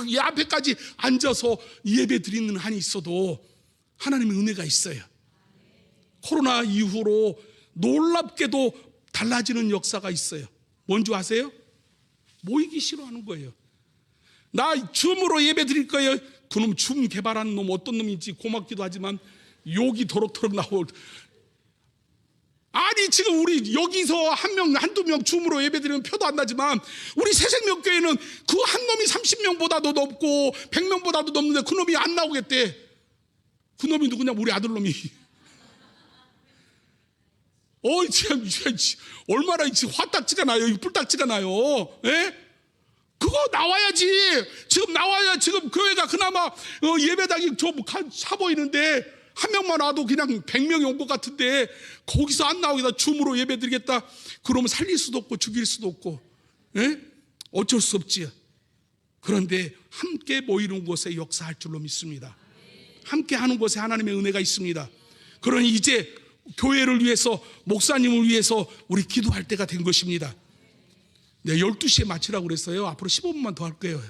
Speaker 1: 이 앞에까지 앉아서 예배 드리는 한이 있어도 하나님의 은혜가 있어요. 코로나 이후로 놀랍게도 달라지는 역사가 있어요. 뭔지 아세요? 모이기 싫어하는 거예요. 나 줌으로 예배 드릴 거예요. 그놈 줌 개발하는 놈 어떤 놈인지 고맙기도 하지만 욕이 도록도록 나올. 아니 지금 우리 여기서 한두 명 줌으로 예배드리면 표도 안 나지만 우리 새생명교회는 그 한 놈이 30명보다도 넘고 100명보다도 넘는데 그 놈이 안 나오겠대. 그 놈이 누구냐? 우리 아들놈이. 참 얼마나 화딱지가 나요. 뿔딱지가 나요. 예? 그거 나와야지. 지금 나와야 지금 교회가 그나마 예배당이 좀 차 보이는데 한 명만 와도 그냥 100명이 온 것 같은데 거기서 안 나오겠다. 줌으로 예배 드리겠다. 그러면 살릴 수도 없고 죽일 수도 없고, 예? 어쩔 수 없지요. 그런데 함께 모이는 곳에 역사할 줄로 믿습니다. 함께 하는 곳에 하나님의 은혜가 있습니다. 그러니 이제 교회를 위해서, 목사님을 위해서 우리 기도할 때가 된 것입니다. 네, 12시에 마치라고 그랬어요. 앞으로 15분만 더 할 거예요.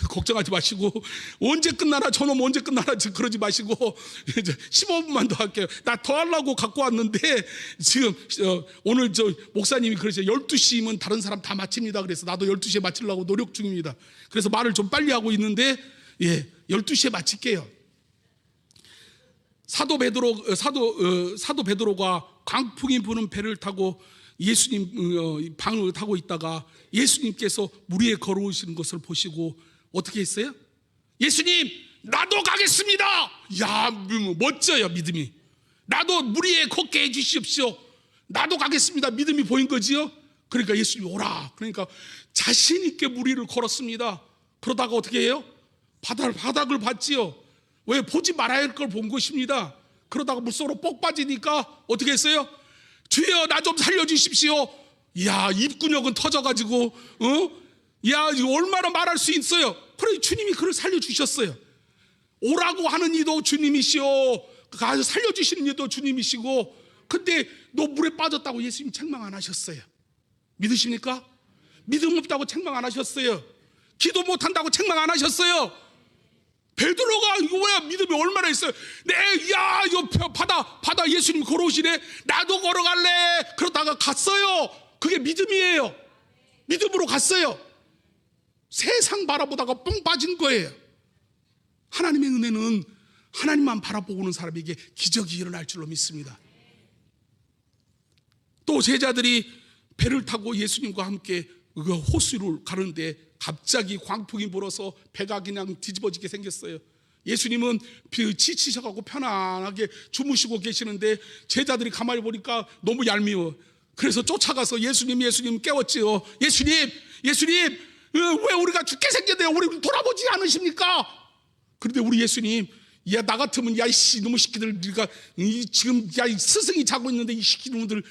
Speaker 1: 걱정하지 마시고, 언제 끝나나, 저놈 언제 끝나나 그러지 마시고, 15분만 더 할게요. 나 더 하려고 갖고 왔는데, 지금, 오늘 목사님이 그러세요. 12시면 다른 사람 다 마칩니다. 그래서 나도 12시에 마치려고 노력 중입니다. 그래서 말을 좀 빨리 하고 있는데, 12시에 마칠게요. 사도 베드로가 광풍이 부는 배를 타고 예수님 방을 타고 있다가 예수님께서 물 위에 걸어오시는 것을 보시고 어떻게 했어요? 예수님, 나도 가겠습니다. 야, 멋져요, 믿음이. 나도 물 위에 걷게 해주십시오. 나도 가겠습니다. 믿음이 보인 거지요. 그러니까 예수님이 오라. 그러니까 자신 있게 물 위를 걸었습니다. 그러다가 어떻게 해요? 바닥을 봤지요. 왜? 보지 말아야 할 걸 본 것입니다. 그러다가 물속으로 뻑 빠지니까 어떻게 했어요? 주여, 나 좀 살려주십시오. 야, 입근육은 터져가지고, 야, 이거 얼마나 말할 수 있어요. 그래, 주님이 그를 살려주셨어요. 오라고 하는 이도 주님이시오, 가서 살려주시는 이도 주님이시고, 근데 너 물에 빠졌다고 예수님 책망 안 하셨어요. 믿으십니까? 믿음 없다고 책망 안 하셨어요. 기도 못한다고 책망 안 하셨어요. 베드로가 이거 뭐야, 믿음이 얼마나 있어요. 야, 이거 바다 예수님 걸어오시네. 나도 걸어갈래. 그러다가 갔어요. 그게 믿음이에요. 믿음으로 갔어요. 세상 바라보다가 뻥 빠진 거예요. 하나님의 은혜는 하나님만 바라보는 사람에게 기적이 일어날 줄로 믿습니다. 또 제자들이 배를 타고 예수님과 함께 그 호수를 가는데 갑자기 광풍이 불어서 배가 그냥 뒤집어지게 생겼어요. 예수님은 지치셔가지고 편안하게 주무시고 계시는데 제자들이 가만히 보니까 너무 얄미워. 그래서 쫓아가서 예수님 깨웠지요. 예수님 왜 우리가 죽게 생겼네요. 우리 돌아보지 않으십니까? 그런데 우리 예수님, 야, 나 같으면 야 이씨 이놈의 새끼들, 네가 지금 야 이 스승이 자고 있는데 이 새끼놈들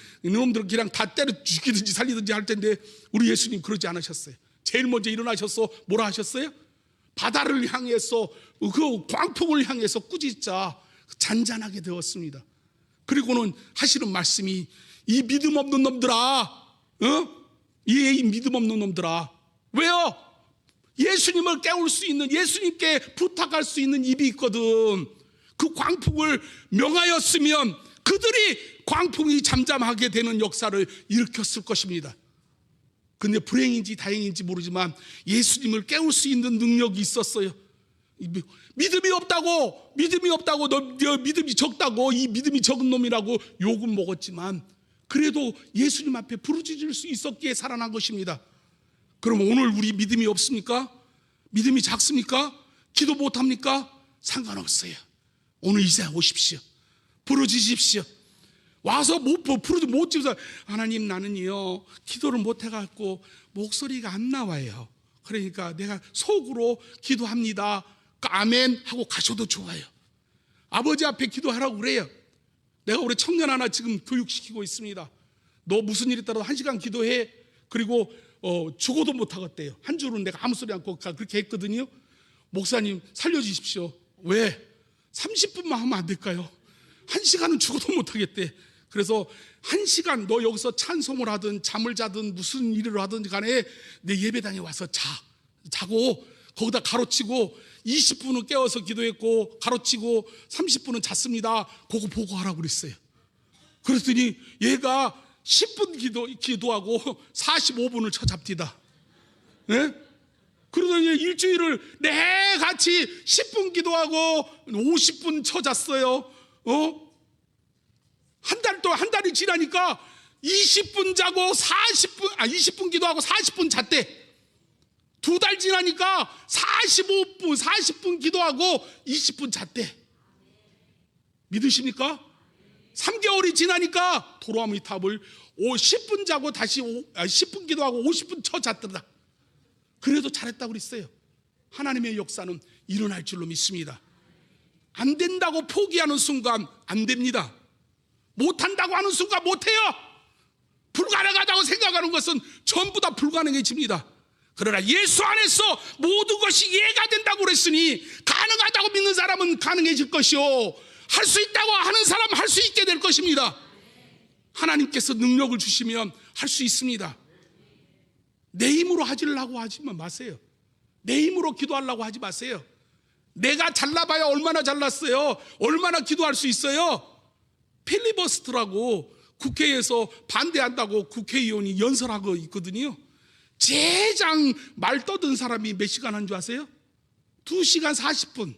Speaker 1: 그냥 다 때려 죽이든지 살리든지 할 텐데 우리 예수님 그러지 않으셨어요. 제일 먼저 일어나셔서 뭐라 하셨어요? 바다를 향해서 그 광풍을 향해서 꾸짖자 잔잔하게 되었습니다. 그리고는 하시는 말씀이 이 믿음 없는 놈들아, 이 믿음 없는 놈들아, 왜요? 예수님을 깨울 수 있는, 예수님께 부탁할 수 있는 입이 있거든. 그 광풍을 명하였으면 그들이 광풍이 잠잠하게 되는 역사를 일으켰을 것입니다. 근데 불행인지 다행인지 모르지만 예수님을 깨울 수 있는 능력이 있었어요. 믿음이 없다고 너 믿음이 적다고, 이 믿음이 적은 놈이라고 욕은 먹었지만 그래도 예수님 앞에 부르짖을 수 있었기에 살아난 것입니다. 그럼 오늘 우리 믿음이 없습니까? 믿음이 작습니까? 기도 못합니까? 상관없어요. 오늘 이제 오십시오. 부르짖으십시오. 와서 부르짖 못 집어서 하나님 나는요 기도를 못 해갖고 목소리가 안 나와요. 그러니까 내가 속으로 기도합니다. 아멘 하고 가셔도 좋아요. 아버지 앞에 기도하라고 그래요. 내가 우리 청년 하나 지금 교육시키고 있습니다. 너 무슨 일 있더라도 1시간 기도해. 그리고 죽어도 못 하겠대요. 한 줄은 내가 아무 소리 않고 그렇게 했거든요. 목사님 살려주십시오. 왜? 30분만 하면 안 될까요? 1시간은 죽어도 못 하겠대. 그래서 1시간 너 여기서 찬송을 하든 잠을 자든 무슨 일을 하든 간에 내 예배당에 와서 자고 거기다 가로치고 20분은 깨워서 기도했고 가로치고 30분은 잤습니다. 그거 보고 하라고 그랬어요. 그랬더니 얘가 10분 기도하고 45분을 쳐잡디다. 네? 그러더니 일주일을 같이 10분 기도하고 50분 쳐잤어요. 한 달이 지나니까 20분 자고 20분 기도하고 40분 잤대. 2달 지나니까 40분 기도하고 20분 잤대. 믿으십니까? 3개월이 지나니까 도로아미탑을 10분 자고 다시 10분 기도하고 50분 잤더라. 그래도 잘했다고 그랬어요. 하나님의 역사는 일어날 줄로 믿습니다. 안 된다고 포기하는 순간 안 됩니다. 못한다고 하는 순간 못해요. 불가능하다고 생각하는 것은 전부 다 불가능해집니다. 그러나 예수 안에서 모든 것이 이해가 된다고 그랬으니 가능하다고 믿는 사람은 가능해질 것이요, 할 수 있다고 하는 사람은 할 수 있게 될 것입니다. 하나님께서 능력을 주시면 할 수 있습니다. 내 힘으로 하려고 하지 마세요. 내 힘으로 기도하려고 하지 마세요. 내가 잘나봐야 얼마나 잘났어요. 얼마나 기도할 수 있어요. 필리버스터라고 국회에서 반대한다고 국회의원이 연설하고 있거든요. 제장 말 떠든 사람이 몇 시간 한 줄 아세요? 2시간 40분.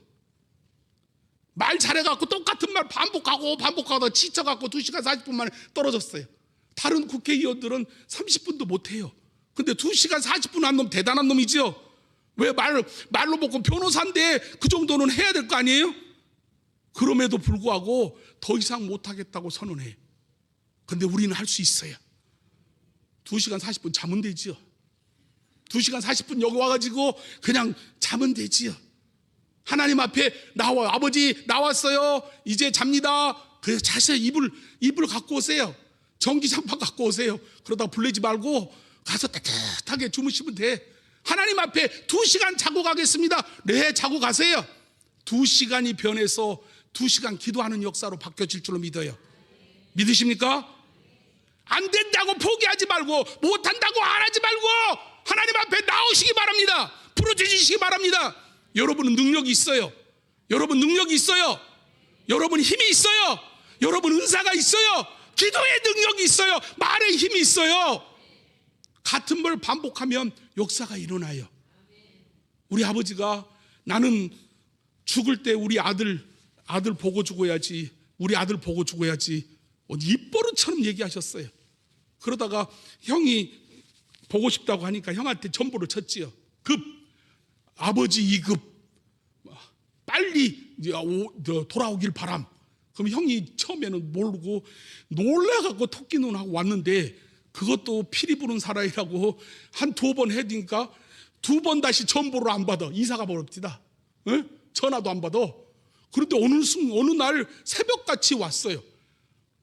Speaker 1: 말 잘해갖고 똑같은 말 반복하고 지쳐갖고 2시간 40분 만에 떨어졌어요. 다른 국회의원들은 30분도 못해요. 근데 2시간 40분 한 놈 대단한 놈이죠. 왜 말로 먹고 변호사인데 그 정도는 해야 될 거 아니에요? 그럼에도 불구하고 더 이상 못하겠다고 선언해. 근데 우리는 할 수 있어요. 2시간 40분 자면 되지요. 2시간 40분 여기 와가지고 그냥 자면 되지요. 하나님 앞에 나와, 아버지 나왔어요, 이제 잡니다. 그래서 자세히 이불 갖고 오세요. 전기장판 갖고 오세요. 그러다 불내지 말고 가서 따뜻하게 주무시면 돼. 하나님 앞에 2시간 자고 가겠습니다. 네, 자고 가세요. 2시간이 변해서 2시간 기도하는 역사로 바뀌어질 줄로 믿어요. 믿으십니까? 안 된다고 포기하지 말고, 못한다고 안 하지 말고 하나님 앞에 나오시기 바랍니다. 부르짖으시기 바랍니다. 여러분은 능력이 있어요. 여러분 능력이 있어요. 여러분 힘이 있어요. 여러분 은사가 있어요. 기도의 능력이 있어요. 말의 힘이 있어요. 같은 걸 반복하면 역사가 일어나요. 우리 아버지가 나는 죽을 때 우리 아들 보고 죽어야지, 우리 아들 보고 죽어야지 입버릇처럼 얘기하셨어요. 그러다가 형이 보고 싶다고 하니까 형한테 전보를 쳤지요. 아버지 2급 빨리 돌아오길 바람. 그럼 형이 처음에는 모르고 놀라갖고 토끼 눈하고 왔는데, 그것도 피리 부는 사나이라고 한 2번 해드니까 2번 다시 전보를 안 받아. 이사가 버립니다. 전화도 안 받아. 그런데 어느 날 새벽같이 왔어요.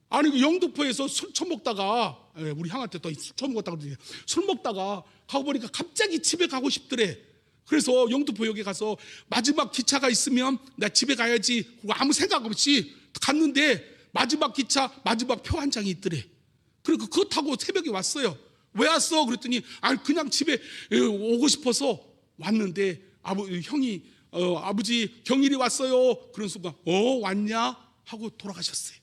Speaker 1: 아니 영등포에서 술 처먹다가, 우리 형한테 또 술 처먹었다고 그러더니, 술 먹다가 가고 보니까 갑자기 집에 가고 싶더래. 그래서 영등포역에 가서 마지막 기차가 있으면 나 집에 가야지 아무 생각 없이 갔는데, 마지막 기차 마지막 표 한 장이 있더래. 그러니까 그거 타고 새벽에 왔어요. 왜 왔어? 그랬더니 그냥 집에 오고 싶어서 왔는데, 형이 아버지 경일이 왔어요. 그런 순간 왔냐? 하고 돌아가셨어요.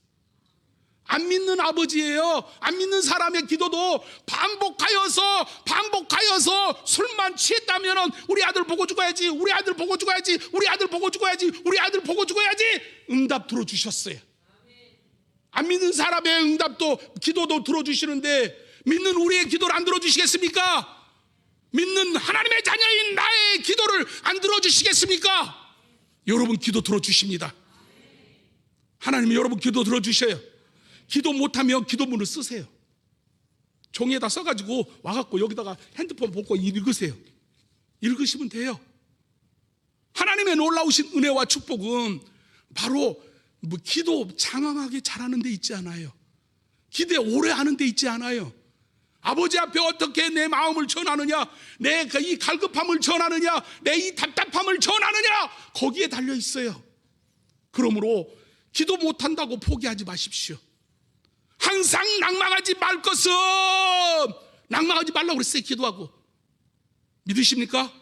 Speaker 1: 안 믿는 아버지예요. 안 믿는 사람의 기도도 반복하여서 술만 취했다면 우리 아들 보고 죽어야지, 우리 아들 보고 죽어야지, 우리 아들 보고 죽어야지, 우리 아들 보고 죽어야지 응답 들어주셨어요. 안 믿는 사람의 응답도, 기도도 들어주시는데 믿는 우리의 기도를 안 들어주시겠습니까? 믿는 하나님의 자녀인 나의 기도를 안 들어주시겠습니까? 여러분 기도 들어주십니다. 하나님이 여러분 기도 들어주셔요. 기도 못하면 기도문을 쓰세요. 종이에다 써가지고 와갖고 여기다가 핸드폰 보고 읽으세요. 읽으시면 돼요. 하나님의 놀라우신 은혜와 축복은 바로 기도 장황하게 잘하는 데 있지 않아요. 기대 오래 하는 데 있지 않아요. 아버지 앞에 어떻게 내 마음을 전하느냐, 내 이 갈급함을 전하느냐, 내 이 답답함을 전하느냐, 거기에 달려 있어요. 그러므로 기도 못한다고 포기하지 마십시오. 항상 낭망하지 말 것은, 낭망하지 말라고 그랬어요. 기도하고. 믿으십니까?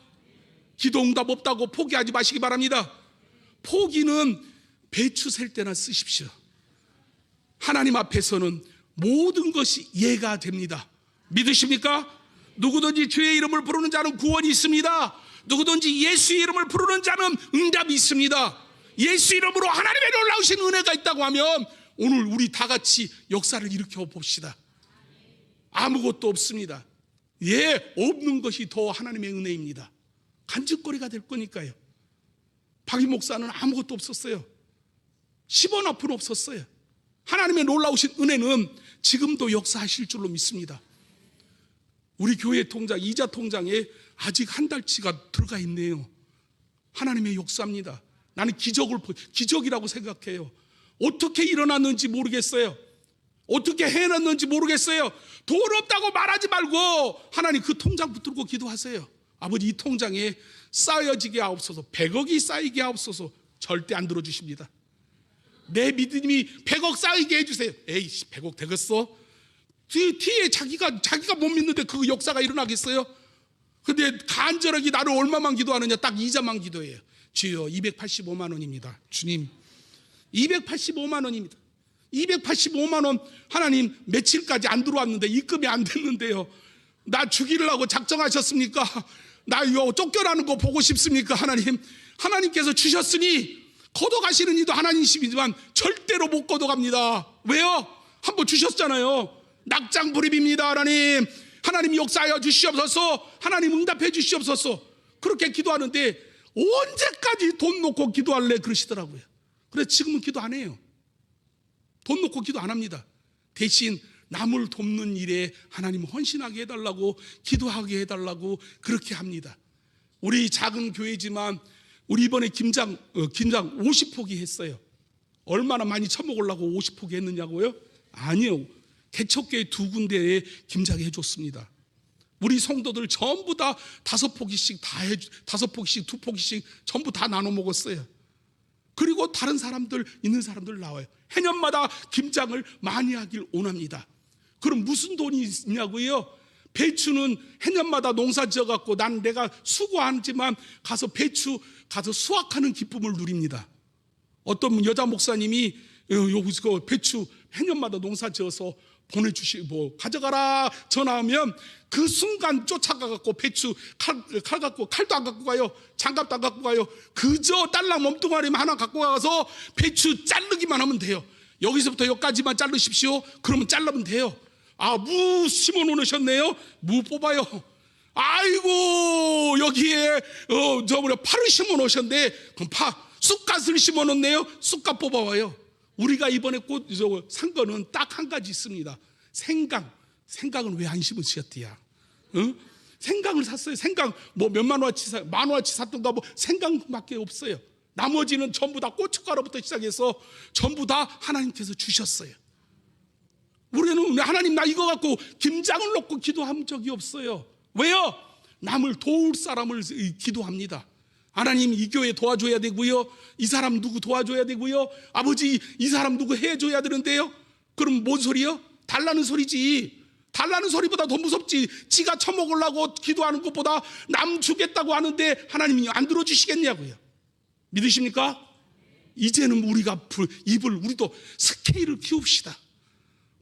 Speaker 1: 기도 응답 없다고 포기하지 마시기 바랍니다. 포기는 배추 셀 때나 쓰십시오. 하나님 앞에서는 모든 것이 예가 됩니다. 믿으십니까? 누구든지 주의 이름을 부르는 자는 구원이 있습니다. 누구든지 예수의 이름을 부르는 자는 응답이 있습니다. 예수 이름으로 하나님의 놀라우신 은혜가 있다고 하면 오늘 우리 다 같이 역사를 일으켜 봅시다. 아무것도 없습니다. 없는 것이 더 하나님의 은혜입니다. 간증거리가 될 거니까요. 박이 목사는 아무것도 없었어요. 10원 앞은 없었어요. 하나님의 놀라우신 은혜는 지금도 역사하실 줄로 믿습니다. 우리 교회 통장, 이자 통장에 아직 한 달치가 들어가 있네요. 하나님의 역사입니다. 나는 기적이라고 생각해요. 어떻게 일어났는지 모르겠어요. 어떻게 해놨는지 모르겠어요. 돈 없다고 말하지 말고 하나님 그 통장 붙들고 기도하세요. 아버지 이 통장에 쌓여지게 하옵소서. 100억이 쌓이게 하옵소서. 절대 안 들어주십니다. 내 믿음이 100억 쌓이게 해주세요. 에이씨 100억 되겠어? 뒤에 자기가 못 믿는데 그 역사가 일어나겠어요? 근데 간절하게 나를 얼마만 기도하느냐, 딱 이자만 기도해요. 주여 285만 원입니다. 주님 285만 원입니다. 285만 원 하나님 며칠까지 안 들어왔는데 입금이 안 됐는데요. 나 죽이려고 작정하셨습니까? 나 이거 쫓겨나는 거 보고 싶습니까? 하나님께서 주셨으니 걷어가시는 이도 하나님이시지만 절대로 못 걷어갑니다. 왜요? 한번 주셨잖아요. 낙장불입입니다. 하나님 역사하여 주시옵소서. 하나님 응답해 주시옵소서. 그렇게 기도하는데 언제까지 돈 놓고 기도할래 그러시더라고요. 그래서 지금은 기도 안 해요. 돈 놓고 기도 안 합니다. 대신 남을 돕는 일에 하나님 헌신하게 해달라고, 기도하게 해달라고 그렇게 합니다. 우리 작은 교회지만 우리 이번에 김장 50포기 했어요. 얼마나 많이 처먹으려고 50포기 했느냐고요? 아니요. 개척교회 2군데에 김장 해줬습니다. 우리 성도들 전부 다 5포기씩 2포기씩 전부 다 나눠 먹었어요. 그리고 다른 사람들, 있는 사람들 나와요. 해년마다 김장을 많이 하길 원합니다. 그럼 무슨 돈이 있냐고요? 배추는 해년마다 농사 지어갖고 내가 수고하지만 가서 배추 가서 수확하는 기쁨을 누립니다. 어떤 여자 목사님이 여기서 배추 해년마다 농사 지어서 보내주시고 가져가라 전화하면 그 순간 쫓아가갖고 배추 칼 갖고, 칼도 안 갖고 가요, 장갑도 안 갖고 가요. 그저 딸랑 몸뚱아리만 하나 갖고 가서 배추 자르기만 하면 돼요. 여기서부터 여기까지만 자르십시오. 그러면 자르면 돼요. 무 심어 놓으셨네요. 무 뽑아요. 아이고, 여기에 파를 심어 놓으셨는데 그럼 쑥갓을 심어 놓네요. 쑥갓 뽑아와요. 우리가 이번에 산 거는 딱 한 가지 있습니다. 생강. 생강은 왜 안 심으셨디야? 생강을 샀어요. 생강 뭐 몇만 원어치 만 원어치 샀던가, 뭐 생강밖에 없어요. 나머지는 전부 다 고춧가루부터 시작해서 전부 다 하나님께서 주셨어요. 우리는 하나님 나 이거 갖고 김장을 놓고 기도한 적이 없어요. 왜요? 남을 도울 사람을 기도합니다. 하나님 이 교회 도와줘야 되고요, 이 사람 누구 도와줘야 되고요, 아버지 이 사람 누구 해줘야 되는데요. 그럼 뭔 소리요? 달라는 소리지. 달라는 소리보다 더 무섭지. 지가 처먹으려고 기도하는 것보다 남 주겠다고 하는데 하나님이 안 들어주시겠냐고요. 믿으십니까? 이제는 우리가 우리도 스케일을 키웁시다.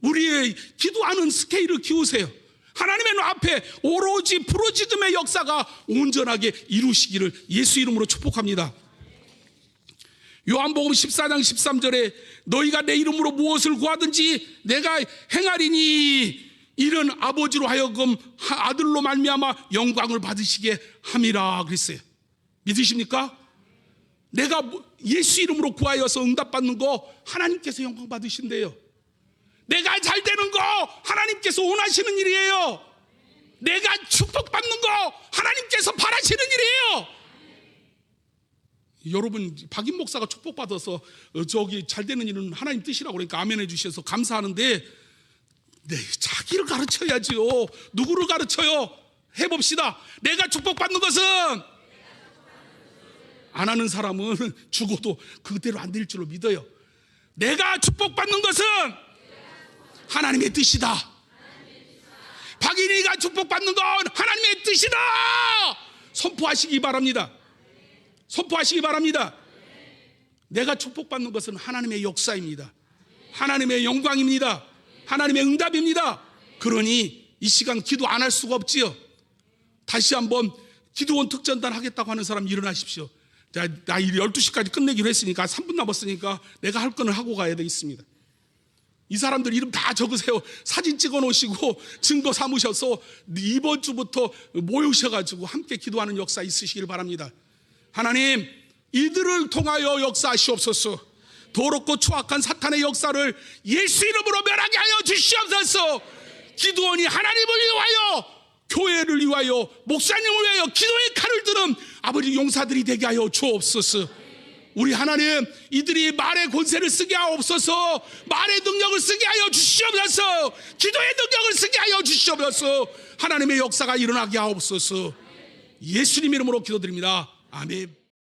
Speaker 1: 우리의 기도하는 스케일을 키우세요. 하나님의 앞에 오로지 부르짖음의 역사가 온전하게 이루시기를 예수 이름으로 축복합니다. 요한복음 14장 13절에 너희가 내 이름으로 무엇을 구하든지 내가 행하리니 이는 아버지로 하여금 아들로 말미암아 영광을 받으시게 함이라 그랬어요. 믿으십니까? 내가 예수 이름으로 구하여서 응답받는 거 하나님께서 영광 받으신대요. 내가 잘 되는 거 하나님께서 원하시는 일이에요. 내가 축복받는 거 하나님께서 바라시는 일이에요. 여러분, 박인 목사가 축복받아서 저기 잘 되는 일은 하나님 뜻이라고 그러니까 아멘 해주셔서 감사하는데, 자기를 가르쳐야지요. 누구를 가르쳐요? 해봅시다. 내가 축복받는 것은, 안 하는 사람은 죽어도 그대로 안 될 줄로 믿어요. 내가 축복받는 것은 하나님의 뜻이다. 박인이가 축복받는 건 하나님의 뜻이다. 선포하시기 바랍니다. 선포하시기 바랍니다. 내가 축복받는 것은 하나님의 역사입니다. 하나님의 영광입니다. 하나님의 응답입니다. 그러니 이 시간 기도 안 할 수가 없지요. 다시 한번 기도원 특전단 하겠다고 하는 사람 일어나십시오. 나 12시까지 끝내기로 했으니까 3분 남았으니까 내가 할 거는 하고 가야 되겠습니다. 이 사람들 이름 다 적으세요. 사진 찍어 놓으시고 증거 삼으셔서 이번 주부터 모이셔가지고 함께 기도하는 역사 있으시길 바랍니다. 하나님, 이들을 통하여 역사하시옵소서. 더럽고 추악한 사탄의 역사를 예수 이름으로 멸하게 하여 주시옵소서. 기도원이 하나님을 위하여, 교회를 위하여, 목사님을 위하여 기도의 칼을 드는 아버지 용사들이 되게 하여 주옵소서. 우리 하나님, 이들이 말의 권세를 쓰게 하옵소서. 말의 능력을 쓰게 하여 주시옵소서. 기도의 능력을 쓰게 하여 주시옵소서. 하나님의 역사가 일어나게 하옵소서. 예수님 이름으로 기도드립니다. 아멘.